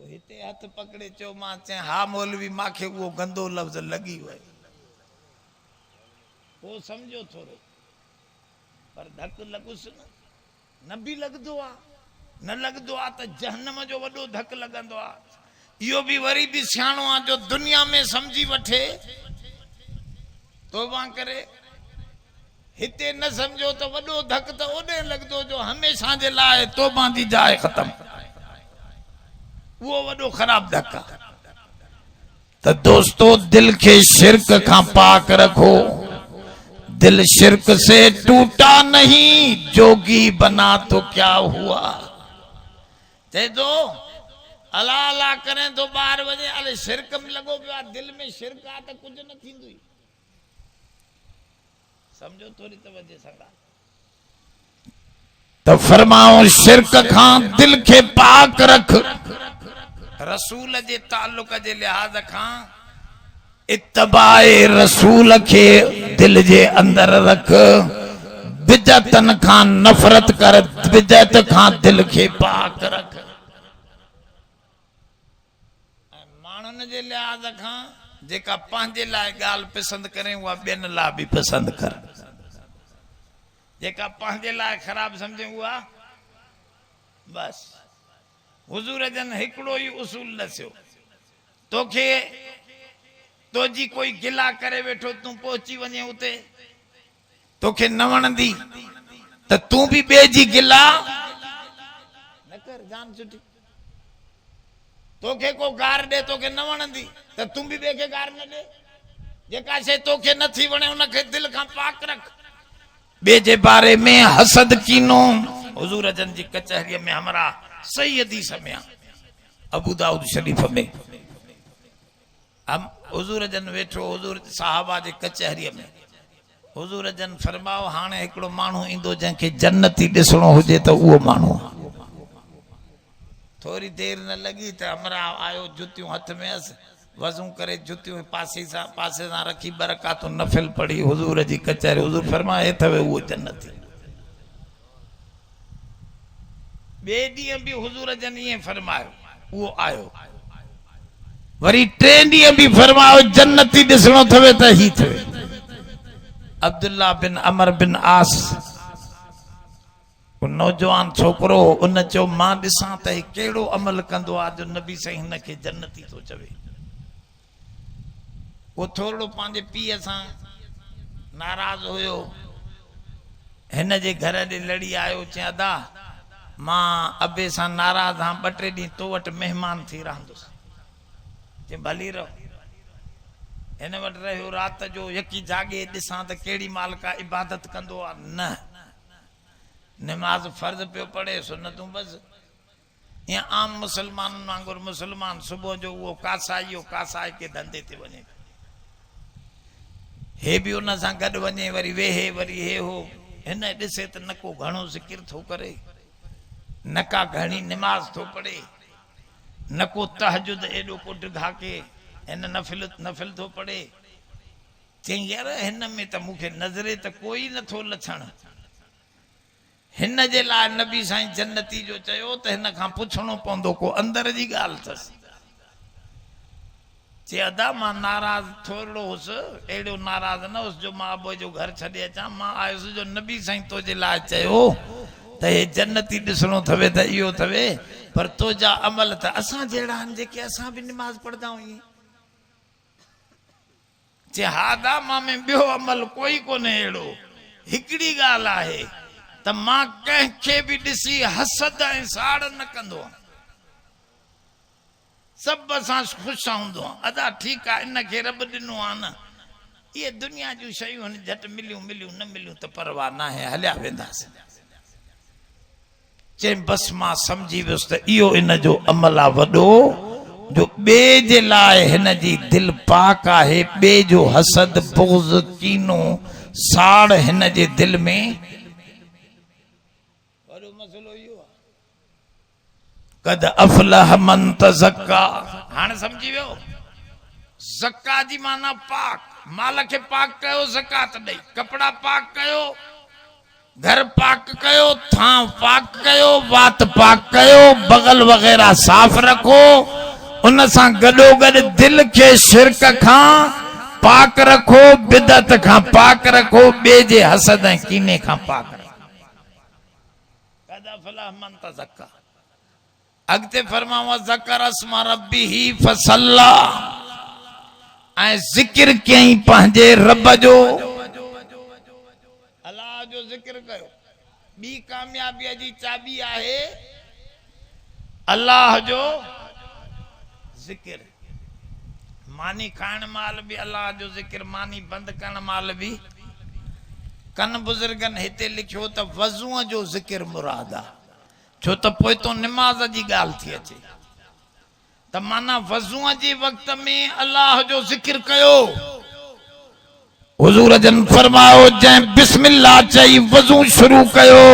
हिते हथ पकड़े चयो मां चयो हा मौलवी मूंखे उहो गंदो लफ़्ज़ लॻी वयो। वो समझो थोड़ो। पर धक लगुसि न भी लगदो आ, न लगदो आ त जहन्नम जो वडो धक लगंदो आ। इहो भी वरी भी सियाणो आ जो दुनिया में समझी वठे तौबा करे। हिते न समझो तो वडो धक तो ओडे लगदो जो हमेशा जे लाए तौबा दी जाए खत्म। वो वडो खराब धक्का। तो दोस्तों दिल के शिरक का पाक रखो। दिल शिरक से टूटा नहीं, जोगी बना तो क्या हुआ। ते दो अल्लाह अल्लाह करें तो 12 बजे अले शिरक में लगो पिया, दिल में शिरक आ तो कुछ न थींदुई। समझो थोड़ी तवज्जो संगा। तो फरमाओ शिरक खां दिल के पाक रख। रसूल जे ताल्लुक जे लिहाज खां इत्तबाए रसूल के दिल जे अंदर रख। बिदअतन खां नफरत कर, बिदअत खां दिल के पाक रख। मानन जे लिहाज खां जेका पंहिंजे लाइ ॻाल्हि पसंद करें उहा ॿियनि लाइ बि पसंद कर। जेका पंहिंजे लाइ ख़राब समझे उहा बस। हुजूर जन हिकिड़ो ई उसूल दसियो, तोखे तो जी कोई गिला करे वेठो, तू पहुची वञे उते तोखे न वणंदी त तू भी बे जी गिला न कर, जान छुटी। तोखे को गार दे तोखे न वणंदी त तू भी बे के गार न दे। जेका शे तोखे न थी वणे उनखे दिल खां पाक रख। बे जे बारे में हसद कीनो। हुजूर जन जी कचहरी में हमरा सैयदी समया अबू दाऊद शरीफ में हम हुजूर जन वेठो, हुजूर साहबा जे कचहरी में हुजूर जन फरमाओ हाने एकड़ो मानू इंदो जंखे जन्नती दिसणो हुजे तो वो मानू। थोड़ी देर न लगी तो हमरा आयो, जुतियों हाथ में अस, वजू करे जुतियों पासे सा रखी, बरकातों नफिल पढ़ी हुजूर जी कचहरी। हुजूर फरमाए थवे वो जन्नती। बे डी भी हुजूर जन ये फरमायो वो आयो। वरी 3 डी भी फरमायो जन्नती दिसणो थवे त ही थवे। अब्दुल्ला बिन अमर बिन आस नौजवान छोकरो उन चो मां दिसां त केड़ो अमल कंदो आ जो नबी सही हिन के जन्नती तो चवे। वो थोड़ो पांजे पीए सां नाराज होयो, हिन जे घर दे लड़ी आयो, चे अदा मां अबे सां नाराज हां, 2-3 डी तो वट मेहमान थी रहंदुस। चे भली रहो। हिन वट रहियो रात जो, यकी जागे दिसां त केड़ी माल का इबादत कंदो आ न। नमाज फर्ज पे पढ़े, सुन्नतूं बस। या आम मुसलमान वांगुर मुसलमान सुबह जो वो कासाई के धंधे ते वने, हे भी उन सां गड वने, वरी वेहे, वरी हे हो। हिन दिसे त न को घणो जिक्र थो करे, न का घणी नमाज थो पढ़े, न को तहजुद एडो को ढगा के हिन नफिल थो पढ़े। चई यार हिन में त मूंखे नज़रे त कोई नथो लछण। हिन जे लाइ नबी साईं जन्नती जो चयो त हिन खां पुछणो पवंदो को अंदर जी ॻाल्हि अथसि। चे अदा मां नाराज थोड़ो हुस, एड़ो नाराज न हुस जो मां अबो जो घर छॾे अचां। मां आयुसि जो नबी साईं तो जे लाइ चयो त हे जन्नती ॾिसणो थवे त इहो थवे, पर तो जा अमल त असां जहिड़ा आहिनि जेके असां भी नमाज पढ़दा आहियूं। चे हादा मां में ॿियो अमल कोई कोन्हे अहिड़ो। हिकिड़ी ॻाल्हि आहे त मां कंहिंखे बि ॾिसी हसद ऐं साड़ न कंदो आहियां, सभु असां ख़ुशि हूंदो आहे। अदा ठीकु आहे, इनखे रब ॾिनो आहे न, इहे दुनिया जूं शयूं आहिनि, झटि मिलियूं न मिलियूं त परवाह न आहे, हलिया वेंदासीं। चई बसि मां सम्झी वियुसि त इहो इन जो अमल आहे वॾो, जो ॿिए जे लाइ हिन जी दिलि पाक आहे। ॿिए जो हसद, बुग़्ज़, कीनो, साड़ हिन जे दिलि में वॾो मसलो इहो आहे। कद अफलह मन तज़क्का। हाणे समझी वियो, ज़का जी माना पाक। माल खे पाक कयो, ज़कात ॾेई, कपड़ा पाक कयो, घर पाक कयो, थां पाक कयो, वात पाक कयो, बगल वग़ैरह साफ़ रखो। उन सां गॾोगॾु दिल खे शिरक खां पाक रखो, बिदअत खां पाक रखो, ॿिए जे हसद ऐं कीने खां पाक रखो। कद अफलह मन तज़क्का। अॻिते फरमाओ ज़कर अस्मा रब्बिही फसल्ला, ऐं ज़िक्र कयईं पंहिंजे रब जो, अल्लाह जो ज़िक्र कयो। ॿी कामयाबीअ जी चाबी आहे अल्लाह जो जिक्र मानी खाण माल भी अल्लाह जो जिक्र मानी बंद करण माल भी कन बुजुर्गन हिते लिखियो त वज़ूअ जो जिक्र मुराद आ छो त पोइ तो नमाज जी गाल थी अचे त माना वज़ूअ जे वक्त में अल्लाह जो जिक्र कयो हुजूर जन फरमायो जंहिं बिस्मिल्लाह चई वज़ू शुरू कयो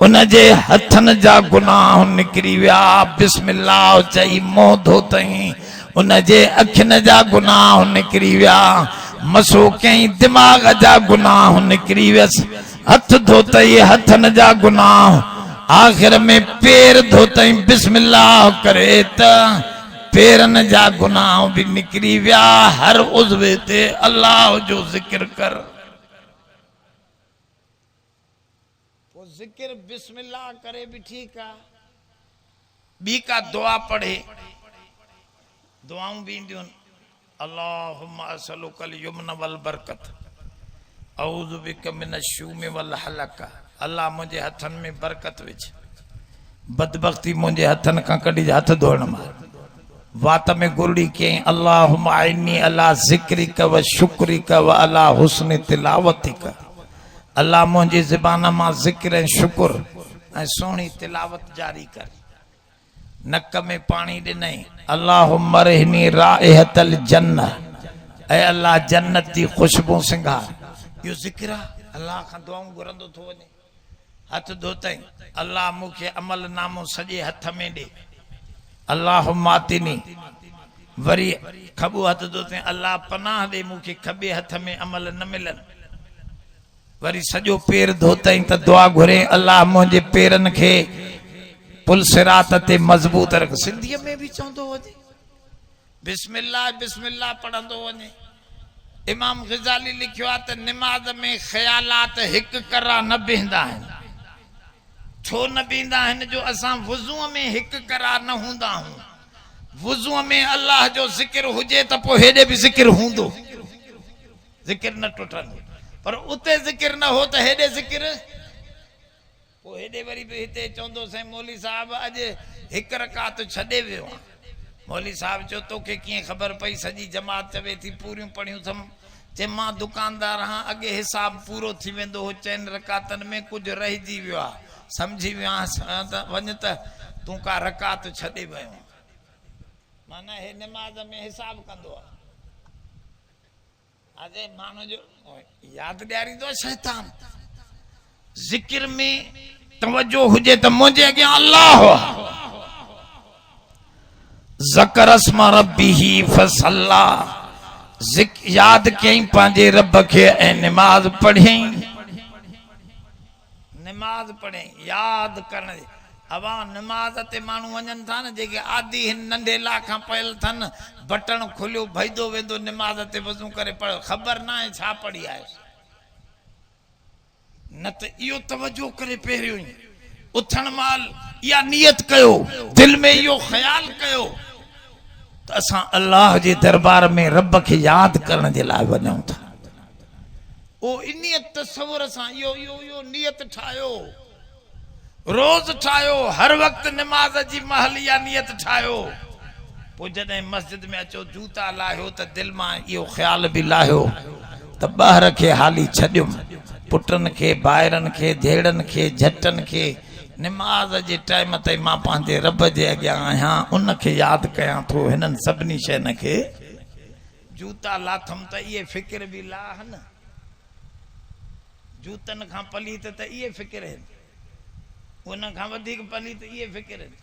उन जे हथन जा गुनाह निकिरी विया बिस्मिल्लाह चई मुंह धोतई उन जे अखिन जा गुनाह निकिरी विया मसो कई दिमाग जा गुनाह निकिरी वियस हथ धोतई हथन जा गुनाह आखिर में पैर धोतई बिस्मिल्लाह करे त पैरन जा गुनाह भी निकरी विया हर उज़्वे ते अल्लाह जो जिक्र कर वो जिक्र बिस्मिल्लाह करे भी ठीक है बी का दुआ पढ़े दुआऊं भी इंदियूं अल्लाहुम्मा असलुकल युमन वल बरकत औज़ु बिका मिनश शूम वल हलक अल्लाह मुझे हथन में बरकत विझ बदबख्ती मुझे हथन का कड़ी हथ धोण मार वात में गुरड़ी के अल्लाहुम्मा इन्नी अला ज़िक्रिका व शुक्रिका व अला हुस्न तिलावतिका अल्लाह मुझे ज़बान मां ज़िक्र ऐं शुक्र ऐं सोहणी तिलावत जारी कर नक में पानी ॾिनई अल्लाहुम्मा रहनी राइहतल जन्नह ऐं अल्लाह जन्नत जी खुशबू सिंगार यो ज़िक्र अल्लाह खां दुआऊं घुरंदो थो वञे हथ धोतई अल्लाह मुखे अमल नामो सजे हथ में दे अल्लाहुम्मा आतिनी वरी खबो हथ धोतई अल्लाह पनाह दे मुखे खबे हथ में अमल न मिलन वरी सजो पैर धोतई त दुआ घुरे अल्लाह मुझे पैरन खे पुल सिरात ते मजबूत रख सिंधी में भी चवंदो वञे बिस्मिल्लाह बिस्मिल्लाह पढ़ंदो वञे इमाम ग़ज़ाली लिखियो आहे त नमाज में ख़यालात हिक करा न बीहंदा आहिनि छो न बीहंदा आहिनि जो असां वुज़ूअ में हिक करा न हूंदा आहियूं वुज़ूअ में अल्लाह जो ज़िक्र हुजे त पोइ हेॾे बि ज़िक्र हूंदो ज़िक्र न टुटंदो पर उते ज़िक्र न हो त हेॾे ज़िक्र पोइ हेॾे वरी बि हिते चवंदो साईं मौली साहब अॼु हिकु रकात छॾे वियो आहे मौली साहब चयो तोखे कीअं ख़बर पई सॼी जमात चवे थी पूरियूं पढ़ियूं अथमि चए मां दुकानदार हाँ अॻे हिसाब पूरो थी वेंदो हो 4 रकातनि में कुझु रहिजी वियो आहे समझी वियो आहियां त वञ त तूं का रकात छॾे वियो माना हे नमाज़ में हिसाब कंदो आहे अॼु माण्हू जो यादि ॾियारींदो आहे शैतान ज़िक्र में तवज्जो हुजे त मुंहिंजे अॻियां अल्लाह ज़कर अस्मा रब्बिही फसल्ला याद कयईं पंहिंजे रब खे ऐं नमाज़ पढ़ियईं नमाज पढ़ियईं याद करण अवा नमाज ते माण्हू वञनि था न जेके आदि हिन नंढे ला खां पयल अथनि बटण खुलियो भॼंदो वेंदो नमाज ते वज़ू करे पढ़ ख़बर न आहे छा पढ़ी आहे न त इहो तवज्जो करे पहिरियों ई उथण माल या नियत कयो दिल में इहो ख्याल कयो त असां अल्लाह जे दरबार में रब खे याद करण जे लाइ वञूं था ओ इनियत तसव्वुर सां इहो नियत ठाहियो रोज ठाहियो हर वक्त नमाज जी महल या नियत ठाहियो पोइ जॾहिं मस्जिद में अचो जूता लाहियो त दिल मां इहो ख्याल बि लाहियो त ॿार खे हाली छॾियुमि पुटनि खे भाइरनि खे धेड़नि खे झटनि खे नमाज जे टाइम ते मां पंहिंजे रब जे अॻियां आहियां उन खे यादि कयां थो हिननि सभिनी शयुनि खे जूता लाथमि त इहे फ़िक्र बि लाह न जूतनि खां पलीत त इहे फ़िक्र आहिनि उन खां वधीक पलीत इहे फ़िक्र आहिनि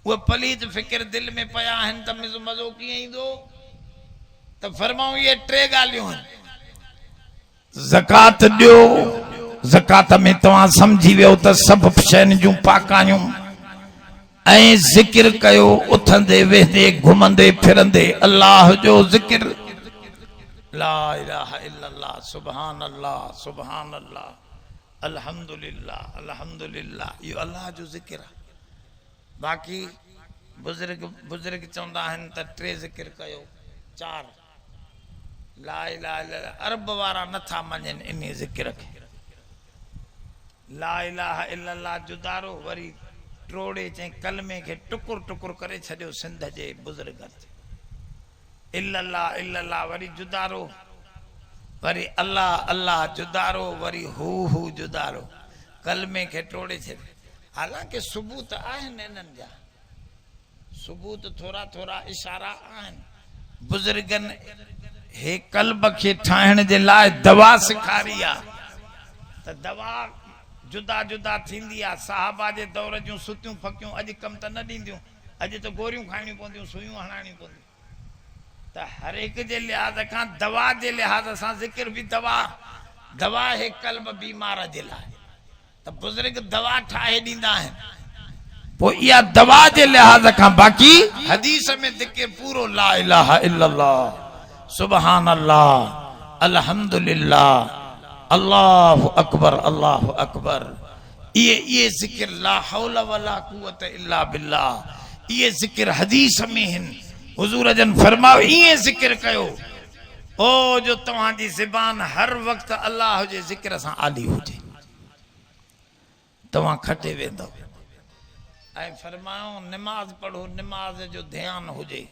उहे पलीत फ़िक्र दिलि में पिया आहिनि त मज़ो कीअं ईंदो त फरमाऊं इहे 3 ॻाल्हियूं आहिनि ज़कात ॾियो ज़कात में तव्हां समझी वियो त सभु शयुनि जूं पाकायूं ऐं ज़िक्र कयो उथंदे वेहंदे घुमंदे फिरंदे अल्लाह जो ज़िक्र ला इलाहा इल्लल्लाह सुभान अल्लाह अल्हम्दुलिल्लाह अल्हम्दुलिल्लाह यो अल्लाह जो ज़िक्र आहे बाक़ी बुजुर्ग चवंदा आहिनि त 3 ज़िक्र कयो 4 ला इलाहा इल्लल्लाह अरब वारा नथा मञनि इन ज़िक्र खे ला इलाहा इल्लल्लाह जुदारो वरी ट्रोड़े चई कलमे के टुकुर टुकुर करे छॾियो सिंध जे बुज़ुर्गनि ते। इल्लल्लाह इल्लल्लाह वरी जुदारो, वरी अल्लाह अल्लाह जुदारो, वरी हू जुदारो, कलमे के टोड़े छॾे। हालांकि सबूत आहिनि इन्हनि जा, सबूत थोरा थोरा इशारा आहिनि। बुज़ुर्गनि हे कल्ब खे ठाहिण जे लाइ दवा सेखारी आहे, त दवा जुदा जुदा थींदी आहे। साहबा जे दौर जूं सुतियूं फकियूं अॼु कम त न ॾींदियूं, अॼु त गोरियूं खाइणियूं पवंदियूं, सुयूं हणाणियूं पवंदियूं। त हर एक जे लिहाज़ खां दवा जे लिहाज़ सां ज़िक्र बि दवा है कल्ब बीमार जे लाइ। त बुज़ुर्ग दवा ठाहे ॾींदा आहिनि, पोइ इहा दवा जे लिहाज़ खां। बाक़ी हदीस में ज़िक्र पूरो ला इलाहा इल्लल्लाह सुभान अल्लाह अल्हम्दुलिल्लाह अल्लाहु अकबर अल्लाहु अकबर। ये ज़िक्र ला हौला वला कुव्वत इल्ला बिल्लाह, ये ज़िक्र हदीस में हिन। हुजूर जन फरमाओ ये ज़िक्र कयो ओ जो तव्हांजी ज़बान हर वक्त अल्लाह जे ज़िक्र सां आली हुजे, तव्हां खटे वेंदो। ऐं फरमायो नमाज पढ़ो, नमाज जो ध्यान हुजे।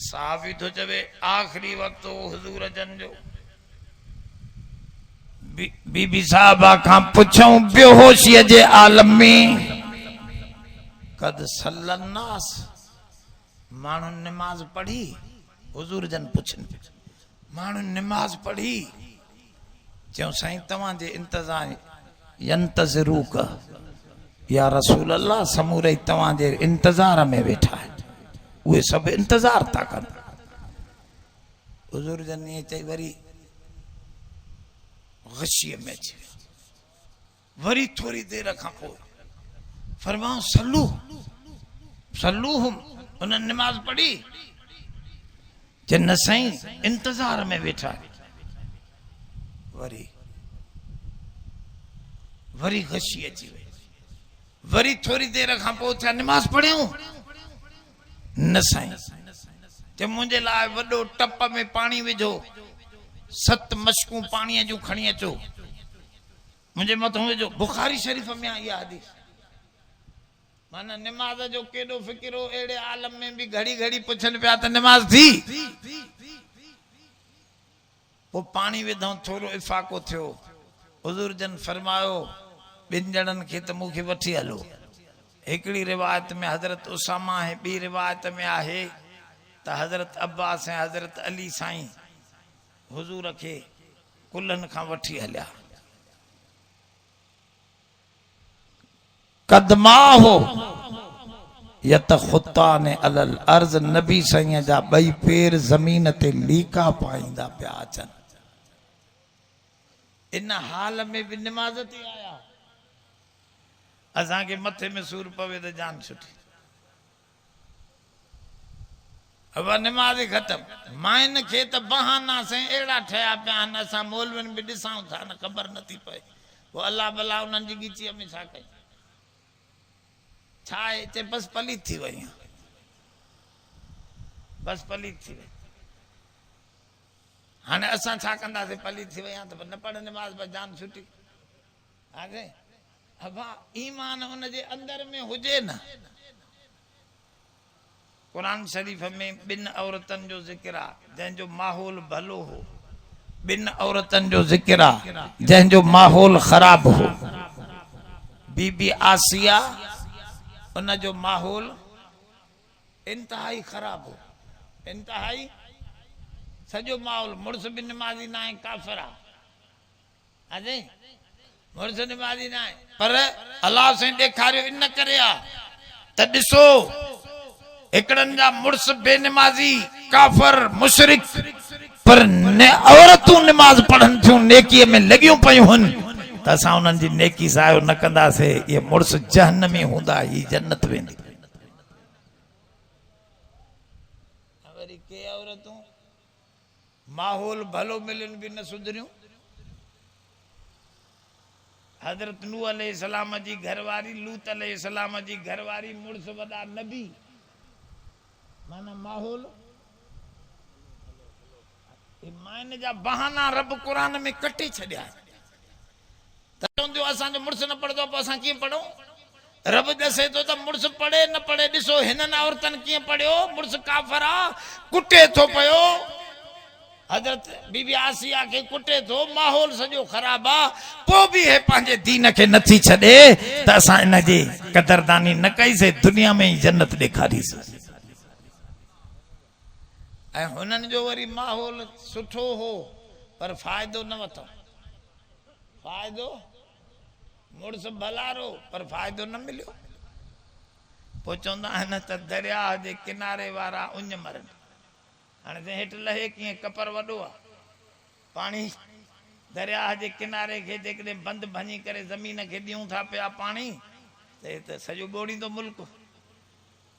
साहबी तो चवे आखिरी वक्त हो हुजूर जन जो, बीबी साहबा खां पुछूं बेहोशीअ जे आलम में कद सल्लन्नास, माण्हू नमाज पढ़ी? हुजूर जन पुछन माण्हू नमाज पढ़ी? चऊं साईं तव्हांजे इंतज़ार यंतज़िरूक या रसूल अल्लाह, समूरे तव्हांजे इंतज़ार में वेठा आहिनि, उहे सभु इंतज़ार था कनि। हुजूर जन ईअं चई वरी गशीअ में अची वियो। वरी थोरी देर खां पोइ फरमाऊं सल्लूहुम, उन्हनि नमाज पढ़ी? जे न साईं इंतज़ार में वेठा। वरी गशी अची वई। वरी थोरी देर खां पोइ छा नमाज पढ़ियूं? न साईं। जे मुंहिंजे लाइ वॾो टप में पाणी विझो, 7 मशकूं पाणीअ जूं खणी अचो, मुंहिंजे मथां विझो। बुखारी शरीफ़ में आहे इहा हदीस। माना नमाज जो केॾो फिकिरो, अहिड़े आलम में बि घड़ी घड़ी पुछनि पिया त नमाज थी? पोइ पाणी विधऊं, थोरो इफ़ाक़ो थियो। हुजूर जन फरमायो 2 ॼणनि खे त मूंखे वठी हलो। हिकिड़ी रिवायत में हज़रत उसामा है, ॿी रिवायत में आहे त हज़रत अब्बास ऐं हज़रत अली साईं हुजूर खे कुल्हनि खां वठी हलिया। कदमा हो यत खुताने अलल अर्ज, नबी साईं जा 2 पेर ज़मीन ते लीका पाईंदा पिया अचनि। इन हाल में भी नमाज ते आया। असांखे मथे में सूर पवे तो जान छुटी। अब नमाज खत्म। माइन खे त बहाना से अहिड़ा ठहिया पिया आहिनि, असां मौलवियुनि बि ॾिसूं था न, ख़बर नथी पए। वो अल्लाह भला उन्हनि जी ॻीचीअ में छा कई, छा आहे? चए बस पलीत थी वई, बस पलीत थी वई। हाणे असां छा कंदासीं? पलीत थी वई आहे त न पढ़ नमाज, बस जान छुटी। हाणे अबा ईमान उनजे अंदर में हुजे न। कुरान शरीफ में 2 औरतनि जो ज़िक्र आहे जंहिंजो माहौल भलो हो, 2 औरतनि जो ज़िक्र आहे जंहिंजो माहौल ख़राब हो। बीबी आसिया, उन जो माहौल इंतहाई ख़राब हो, इंतहाई। सॼो माहौल, मुड़ुस बि नमाज़ी न आहे, काफ़िर आहे। अॼु मुड़ुस नमाज़ी न आहे, पर अलाह साईं ॾेखारियो इन करे आहे त ॾिसो हिकिड़नि जा मुड़ुस बेनमाज़ी, काफ़िर, मुशरिक, पर औरतूं नमाज़ पढ़नि थियूं, नेकीअ में लॻियूं पयूं आहिनि, त असां उन्हनि जी नेकी ज़ायो न कंदासीं। इहे मुड़ुस जहन्नमी हूंदा, ही जन्नत वेंदी। वरी के औरतूं माहौल भलो मिलनि बि न सुधरियूं। हज़रत नूह अलैहिस्सलाम जी घरवारी, लूत अलैहिस्सलाम जी घरवारी, मुड़ुस वॾा नबी। माना माहौल माइन जा बहाना रब कुरान में कटे छॾिया। त चवंदो असांजो मुड़ुस न पढ़ंदो, पोइ असां कीअं पढ़ूं? रब दसे तो मुड़स पढ़े न पढ़े, ॾिसो हिननि औरतनि कीअं पढ़ियो, मुड़स काफ़र आ, कुटे थो पियो, हज़रत बीबी आसिया के कुटे थो, माहौल सॼो ख़राब आ, पोइ बि हे पंहिंजे दीन खे नथी छॾे त असां इन जी क़दरदानी न कईसीं, दुनिया में ई जन्नत ॾेखारीसीं। ऐं हुननि जो वरी माहौल सुठो हो पर फ़ाइदो न वठो, फ़ाइदो मुड़स भलारो पर फ़ाइदो न मिलियो। पोइ चवंदा आहिनि त दरिया जे किनारे वारा उञ मरनि। हाणे त हेठि लहे कीअं, कपर वॾो आहे, पाणी दरिया जे किनारे खे जेकॾहिं बंदि भञी करे ज़मीन खे ॾियूं था पिया पाणी, त हे त सॼो ॻोड़ींदो मुल्क,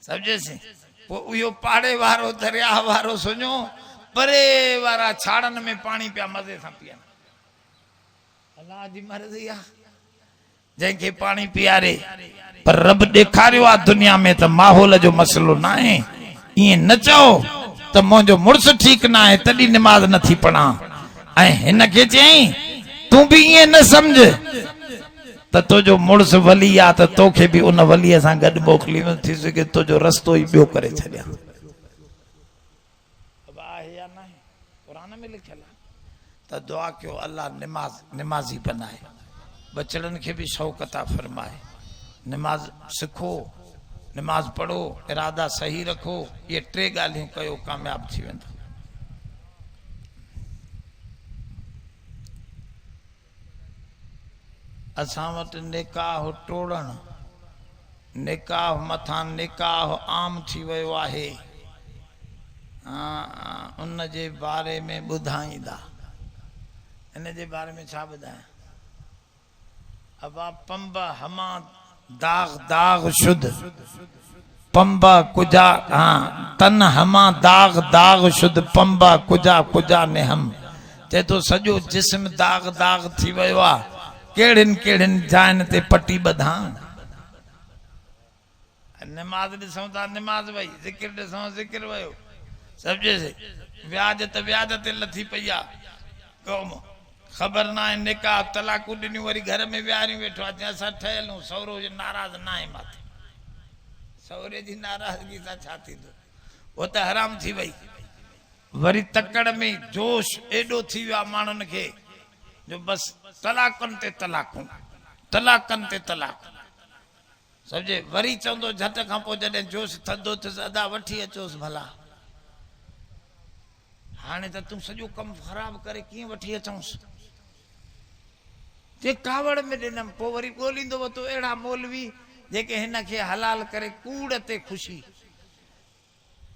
सम्झेसीं। पोइ इहो पाड़े वारो दरिया वारो सुञो, परे वारा छाड़नि में पाणी पिया मज़े सां पीअनि। अलाह जी मर्ज़ी आहे जंहिंखे पाणी पीआरे, पर रब ॾेखारियो आहे दुनिया में त माहौल जो मसइलो न आहे। ईअं न चओ त मुंहिंजो मुड़ुस ठीकु न आहे तॾहिं निमाज़ नथी पढ़ां, ऐं हिन खे चयईं तूं बि ईअं न सम्झ त तुंहिंजो मुड़ुस वली आहे त तोखे बि उन वलीअ सां गॾु मोकिली थी सघे, तुंहिंजो रस्तो ई ॿियो करे छॾियां। क़ुरान में लिखियल आहे त दुआ कयो अल्लाह निमाज़ी बनाए, बचड़नि खे बि शौक़ अता फरमाए, निमाज़ सिखो, निमाज़ पढ़ो, इरादा सही रखो, ये 3 ॻाल्हियूं कयो, कामयाब थी वेंदो। असां वटि निकाह टोड़ण, निकाह मथां निकाह आम थी वियो आहे, उन जे बारे में ॿुधाईंदा। इन जे बारे में छा ॿुधायां? अबा पंब हमा दाग दाग शुद्ध, पंबा कुजा, तन हमा दाग दाग शुद्ध, पंबा कुजा कुजा ने हम। चए तो सॼो जिस्म दाग दाग थी वियो आहे, कहिड़िन कहिड़िन जाइन ते पटी ॿधां। निमाज़ ॾिसूं था निमाज़ वई, ज़िक्र ॾिसूं ज़िक्र वियो, सम्झे व्याज त व्याज ते लथी पई आहे क़ौम, ख़बर न आहे निकाह तलाकूं ॾिनियूं, वरी घर में विहारियूं वेठो आहे, असां ठहियलूं, सहुरो जो नाराज़ न आहे माथे, सहुरे जी नाराज़गी सां छा थींदो, उहो त हराम थी वई। वरी तकड़ में जोश एॾो थी वियो आहे माण्हुनि खे जो बसि तलाकनि ते तलाकूं, तलाकनि ते तलाकूं, सम्झे। वरी चवंदो झट खां पोइ जॾहिं जोश थधो थियुसि, अदा वठी अचोसि भला, हाणे त तूं सॼो कमु ख़राब करे कीअं वठी अचूंसि, जे कावड़ में ॾिनमि। पोइ वरी ॻोल्हींदो वरितो अहिड़ा मौलवी जेके हिन खे हलाल करे कूड़ ते ख़ुशी,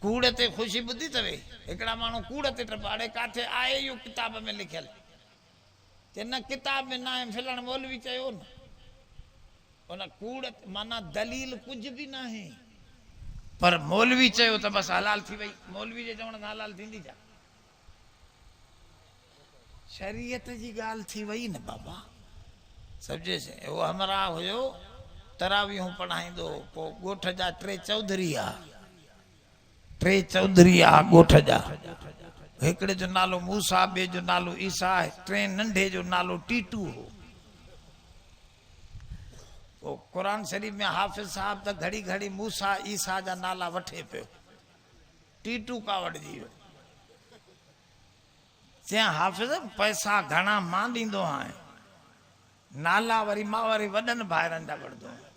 कूड़ ते ख़ुशी ॿुधी अथवे, हिकिड़ा माण्हू कूड़ ते टपाड़े, काथे आहे इहो किताब में लिखियल, चए न किताब में न आहे, फिलण मौलवी चयो न, उन कूड़ माना दलील कुझु बि न आहे, पर मौलवी चयो त बसि हलाल थी वई। मौलवी जे चवण सां हलाल थींदी छा? शरीयत जी ॻाल्हि थी वई न बाबा, सम्झे। उहो हमरा हुयो तरावियूं पढ़ाईंदो, पोइ ॻोठ जा 3 चौधरी आहे, 3 चौधरी आहे ॻोठ जा, हिकिड़े जो नालो मूसा, ॿिए जो नालो ईसा आहे, 3 नंढे जो नालो टीटू हो। पोइ क़ुरान शरीफ़ में हाफ़िज़ साहब त घड़ी घड़ी मूसा ईसा जा नाला वठे पियो, टीटू कावड़जी वियो। चई हाफ़िज़ पैसा घणा मां ॾींदो आहियां, नाला वरी मां वरी वॾनि भाइरनि जा वठंदो आहियां,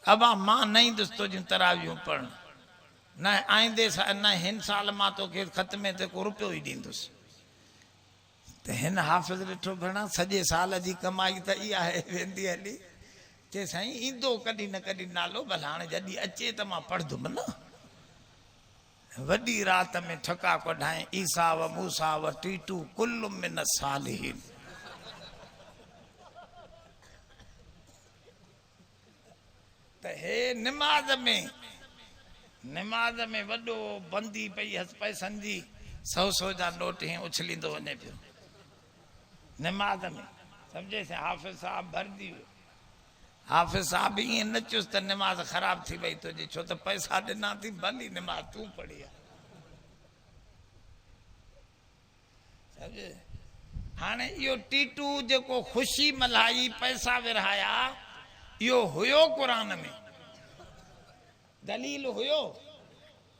अबा मां न ईंदुसि तुंहिंजियूं तरावियूं पढ़ण, न आईंदे न हिन साल मां तोखे ख़तमे ते को रुपियो ई ॾींदुसि। त हिन हाफ़िज़ ॾिठो भेण सॼे साल जी कमाई त इहा आहे वेंदी हली, चए साईं ईंदो कॾहिं न कॾहिं नालो, भला हाणे जॾहिं अचे त मां पढ़ंदुमि न। वॾी राति में ठका कढाएं, ईसा व मूसा व टीटू कुल्लु मिन सालिहीन। त हे निमाज़ में वॾो बंदी पई हस पैसनि जी, 100 जा नोट हीअं उछलींदो वञे पियो निमाज़ में, सम्झे। हाफ़िज़ साहब भरिजी वियो, हाफ़िज़ साहब ईअं न चयुसि त निमाज़ ख़राब थी वई तुंहिंजी, छो त पैसा ॾिना थी, भली निमाज़ तूं पढ़ी आहे, सम्झे। हाणे इहो टीटू जेको ख़ुशी मल्हाई, पैसा विरहाया, यो हुयो कुरान में दलील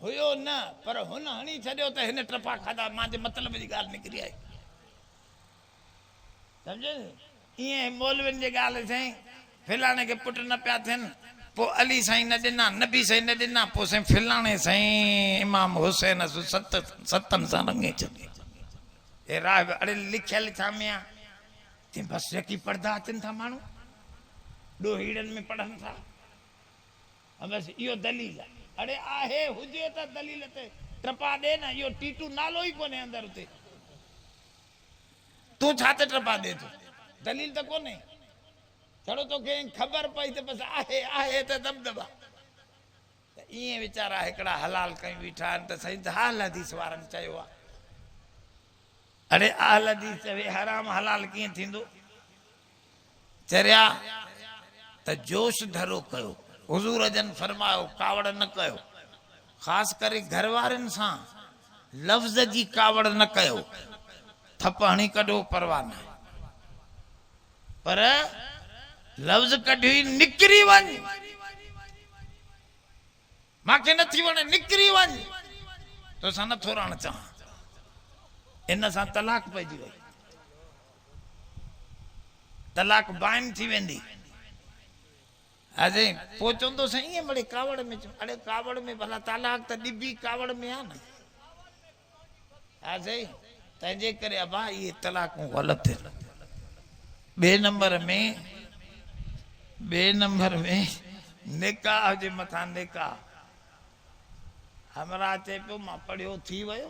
हुयो न पर हुन हणी छॾियो त हिन टपा खाधा मांजे मतलब जी ॻाल्हि निकिरी आई समझे ईअं मौलवियुनि जी ॻाल्हि साईं फिलाणे खे पुट न पिया थियनि पोइ अली साईं न ॾिना नबी साईं न ॾिना पोइ साईं फिलाणे साईं इमाम हुसैन सतनि सां रंगे छॾे हे राह अड़े लिखियल छा में आहे बसि यकी पर्दा अचनि था माण्हू ॾोहीड़नि में पढ़नि था बसि इहो दलील आहे अड़े आहे हुजे त दलील ते टपा ॾे न इहो टीटू नालो ई कोन्हे अंदरि उते तूं छा ते टपा ॾे तूं दलील त कोन्हे छड़ो तोखे ख़बर पई त बसि आहे त दबदबा त ईअं वीचारा हिकिड़ा हलाल कयूं बीठा आहिनि त साईं अहल हदीस वारनि चयो आहे अड़े अहल हदीस चवे हराम हलाल कीअं थींदो चरिया त जोश धरो कयो हुज़ूर जन फरमायो कावड़ न कयो ख़ासि करे घर वारनि सां लफ़्ज़ जी कावड़ न कयो थप हणी कढो परवाह न पर लफ़्ज़ कढी निकिरी वञ मांखे नथी वणे निकिरी वञ तोसां नथो रहणु चाहियां इन सां तलाक पइजी वई तलाक बाइन थी वेंदी अजे पोइ चवंदो साईं ईअं मिड़े कावड़ में चो अड़े कावड़ में भला तलाक त ॾिबी कावड़ में आहे न हा साईं तंहिंजे करे अबा इहे तलाकूं ग़लति ॿिए नंबर में निकाह जे मथां निकाह हमरा चए पियो मां पढ़ियो थी वियो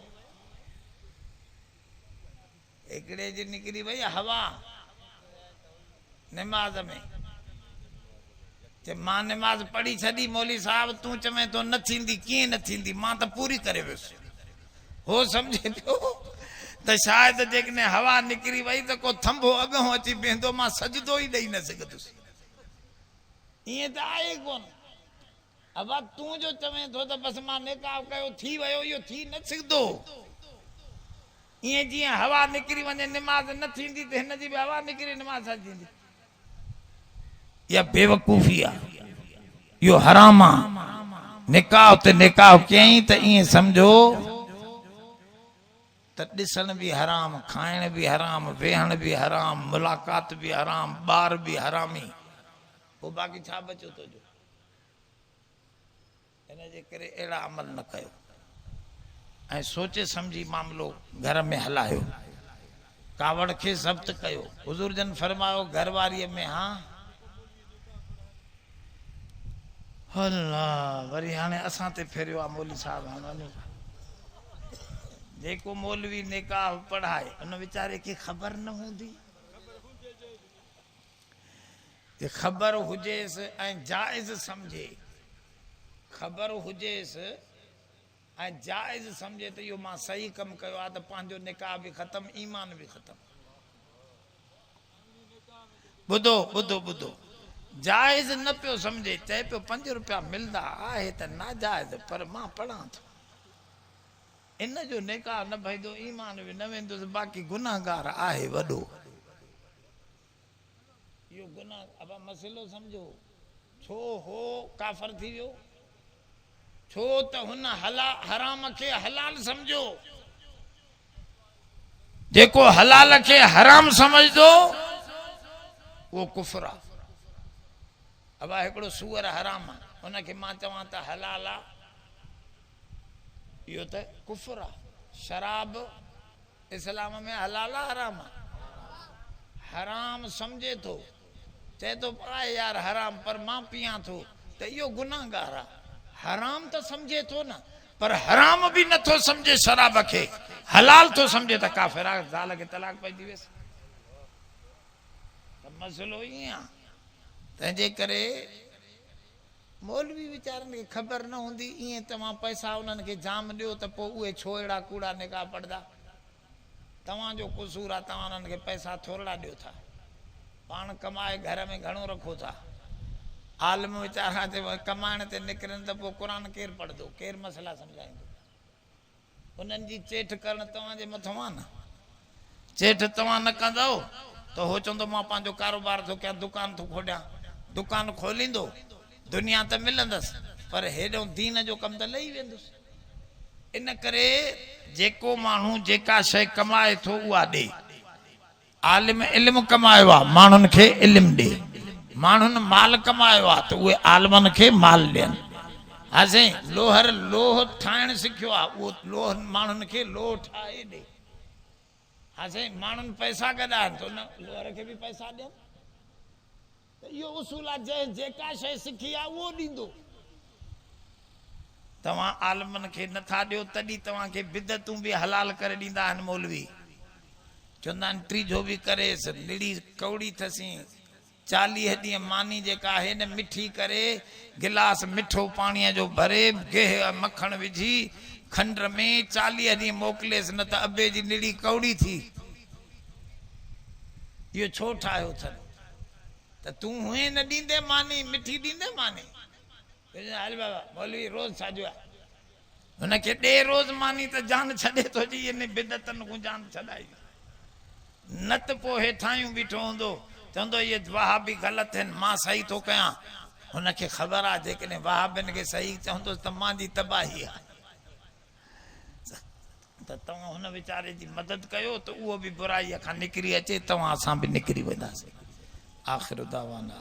हिकिड़े जी निकिरी वई हवा निमाज़ में मां निमाज़ पढ़ी छॾी मौली साहब तूं चवें तो न थींदी कीअं न थींदी मां त पूरी करे वियुसि हो सम्झे पियो त शायदि जेकॾहिं हवा निकिरी वई त को थंभो अॻो अची बीहंदो मां सजदो ई ॾेई न सघंदुसि ईअं त आहे कोन अब तूं जो चवें थो त बसि मां निकाह कयो थी वियो इहो थी न सघंदो ईअं जीअं हवा निकिरी वञे निमाज़ न थींदी त हिन जी बि हवा निकिरी निमाज़ छा थींदी या बेवकूफ़ी आहे इहो हराम आहे निकाह ते निकाह कयईं त ईअं सम्झो त ॾिसण बि हराम खाइण बि हराम वेहण बि हराम मुलाक़ात बि हराम ॿार बि हरामी पोइ बाक़ी छा बचियो तुंहिंजो हिन जे करे अहिड़ा अमल न कयो ऐं सोचे सम्झी मामिलो घर में हलायो कावड़ खे ज़ब्त कयो हुज़ूर जन फरमायो घरवारीअ में हा अल्लाह वरी हाणे असां ते फेरियो आहे मौलवी साहब हाणे जेको मौलवी निकाह पढ़ाए उन वीचारे खे ख़बर न हूंदी कि ख़बर हुजेसि ऐं जाइज़ सम्झे ख़बर हुजेसि ऐं जाइज़ सम्झे त इहो मां सही कमु कयो आहे त पंहिंजो निकाह बि ख़तमु ईमान बि ख़तमु ॿुधो ॿुधो ॿुधो जाइज़ न पियो सम्झे चए पियो 5 रुपया मिलंदा आहे त नाजाइज़ पर मां पढ़ां थो इन जो निकाह न भईंदो ईमान बि न वेंदुसि बाक़ी गुनाहगार आहे वॾो इहो गुनाह अब मसइलो सम्झो छो हो काफ़र थी वियो छो त हुन हराम खे हलाल सम्झो जेको हलाल खे हराम समझदो वो कुफर आहे अब हिकिड़ो सूअर हराम आहे हुनखे मां चवां त हलाल आहे इहो त कुफर आहे शराब इस्लाम में हलाल आहे हराम आहे हराम सम्झे थो चए थो आहे यार हराम पर मां पियां थो त इहो गुनाहगार आहे हराम त सम्झे थो न पर हराम बि नथो सम्झे शराब खे हलाल थो सम्झे त काफ़िर आहे ज़ाल खे तलाक पइजी वियसि त मसइलो ईअं आहे तंहिंजे करे मौलवी वीचारनि खे ख़बर न हूंदी ईअं तव्हां पैसा उन्हनि खे जाम ॾियो त पोइ उहे छो अहिड़ा कूड़ा निकाह पढ़ंदा तव्हांजो क़सूर आहे तव्हां उन्हनि खे पैसा थोरा ॾियो था पाण कमाए घर में घणो रखो था आलम वीचारा कमाइण ते निकिरनि त पोइ क़ुर केरु पढ़ंदो केरु मसइला सम्झाईंदो उन्हनि जी चेठ करणु तव्हांजे मथां आहे न चेठ तव्हां न कंदव त हो चवंदो मां पंहिंजो कारोबार थो कयां दुकान थो खोलियां दुकान खोलींदो दुनिया त मिलंदस पर हेॾो दीन जो कम त लही वेंदुसि। इन करे जेको माण्हू जेका शइ कमाए थो उहा ॾे। आलिम इल्म कमायो आहे माण्हुनि खे इल्म ॾे, माण्हुनि माल कमायो आहे त उहे आलिमनि खे माल ॾियनि। हा साईं, लोहर लोह ठाहिण सिखियो आहे उहो लोह माण्हुनि खे लोह ठाहे ॾे। हा साईं, माण्हुनि पैसा कढाइनि त उन लोहर खे बि पैसा ॾियनि। त इहो उसूल आहे, जंहिं जेका शइ सिखी आहे उहो ॾींदो। तव्हां आलिमनि खे नथा ॾियो तॾहिं तव्हांखे बिदतूं बि हलाल करे ॾींदा आहिनि मौलवी। चवंदा आहिनि टीजो बि करेसि, निड़ी कौड़ी अथसीं, 40 ॾींहं मानी जेका आहे न मिठी करे गिलास मिठो पाणीअ जो भरे गेह मखण विझी खंड में 40 ॾींहं मोकिलेसि, न त अबे जी निड़ी कौड़ी थी। इहो छो ठाहियो अथनि? त तूं हुए न ॾींदे मानी, मिठी ॾींदे मानी। हल बाबा मौलवी रोज़ साॼो आहे, हुनखे ॾे रोज़ मानी त जान छॾे थो जी इन बिदतनि खां जान छॾाई। न त पोइ हेठायूं बीठो हूंदो चवंदो इहे वहाबी ग़लति आहिनि, मां सही थो कयां। हुनखे ख़बर आहे जेकॾहिं वहाबियुनि खे सही चवंदुसि त मुंहिंजी तबाही आहे। त तव्हां हुन वीचारे जी मदद कयो त उहो बि बुराईअ खां निकिरी अचे, तव्हां असां बि निकिरी वेंदासीं। आख़िर दावाना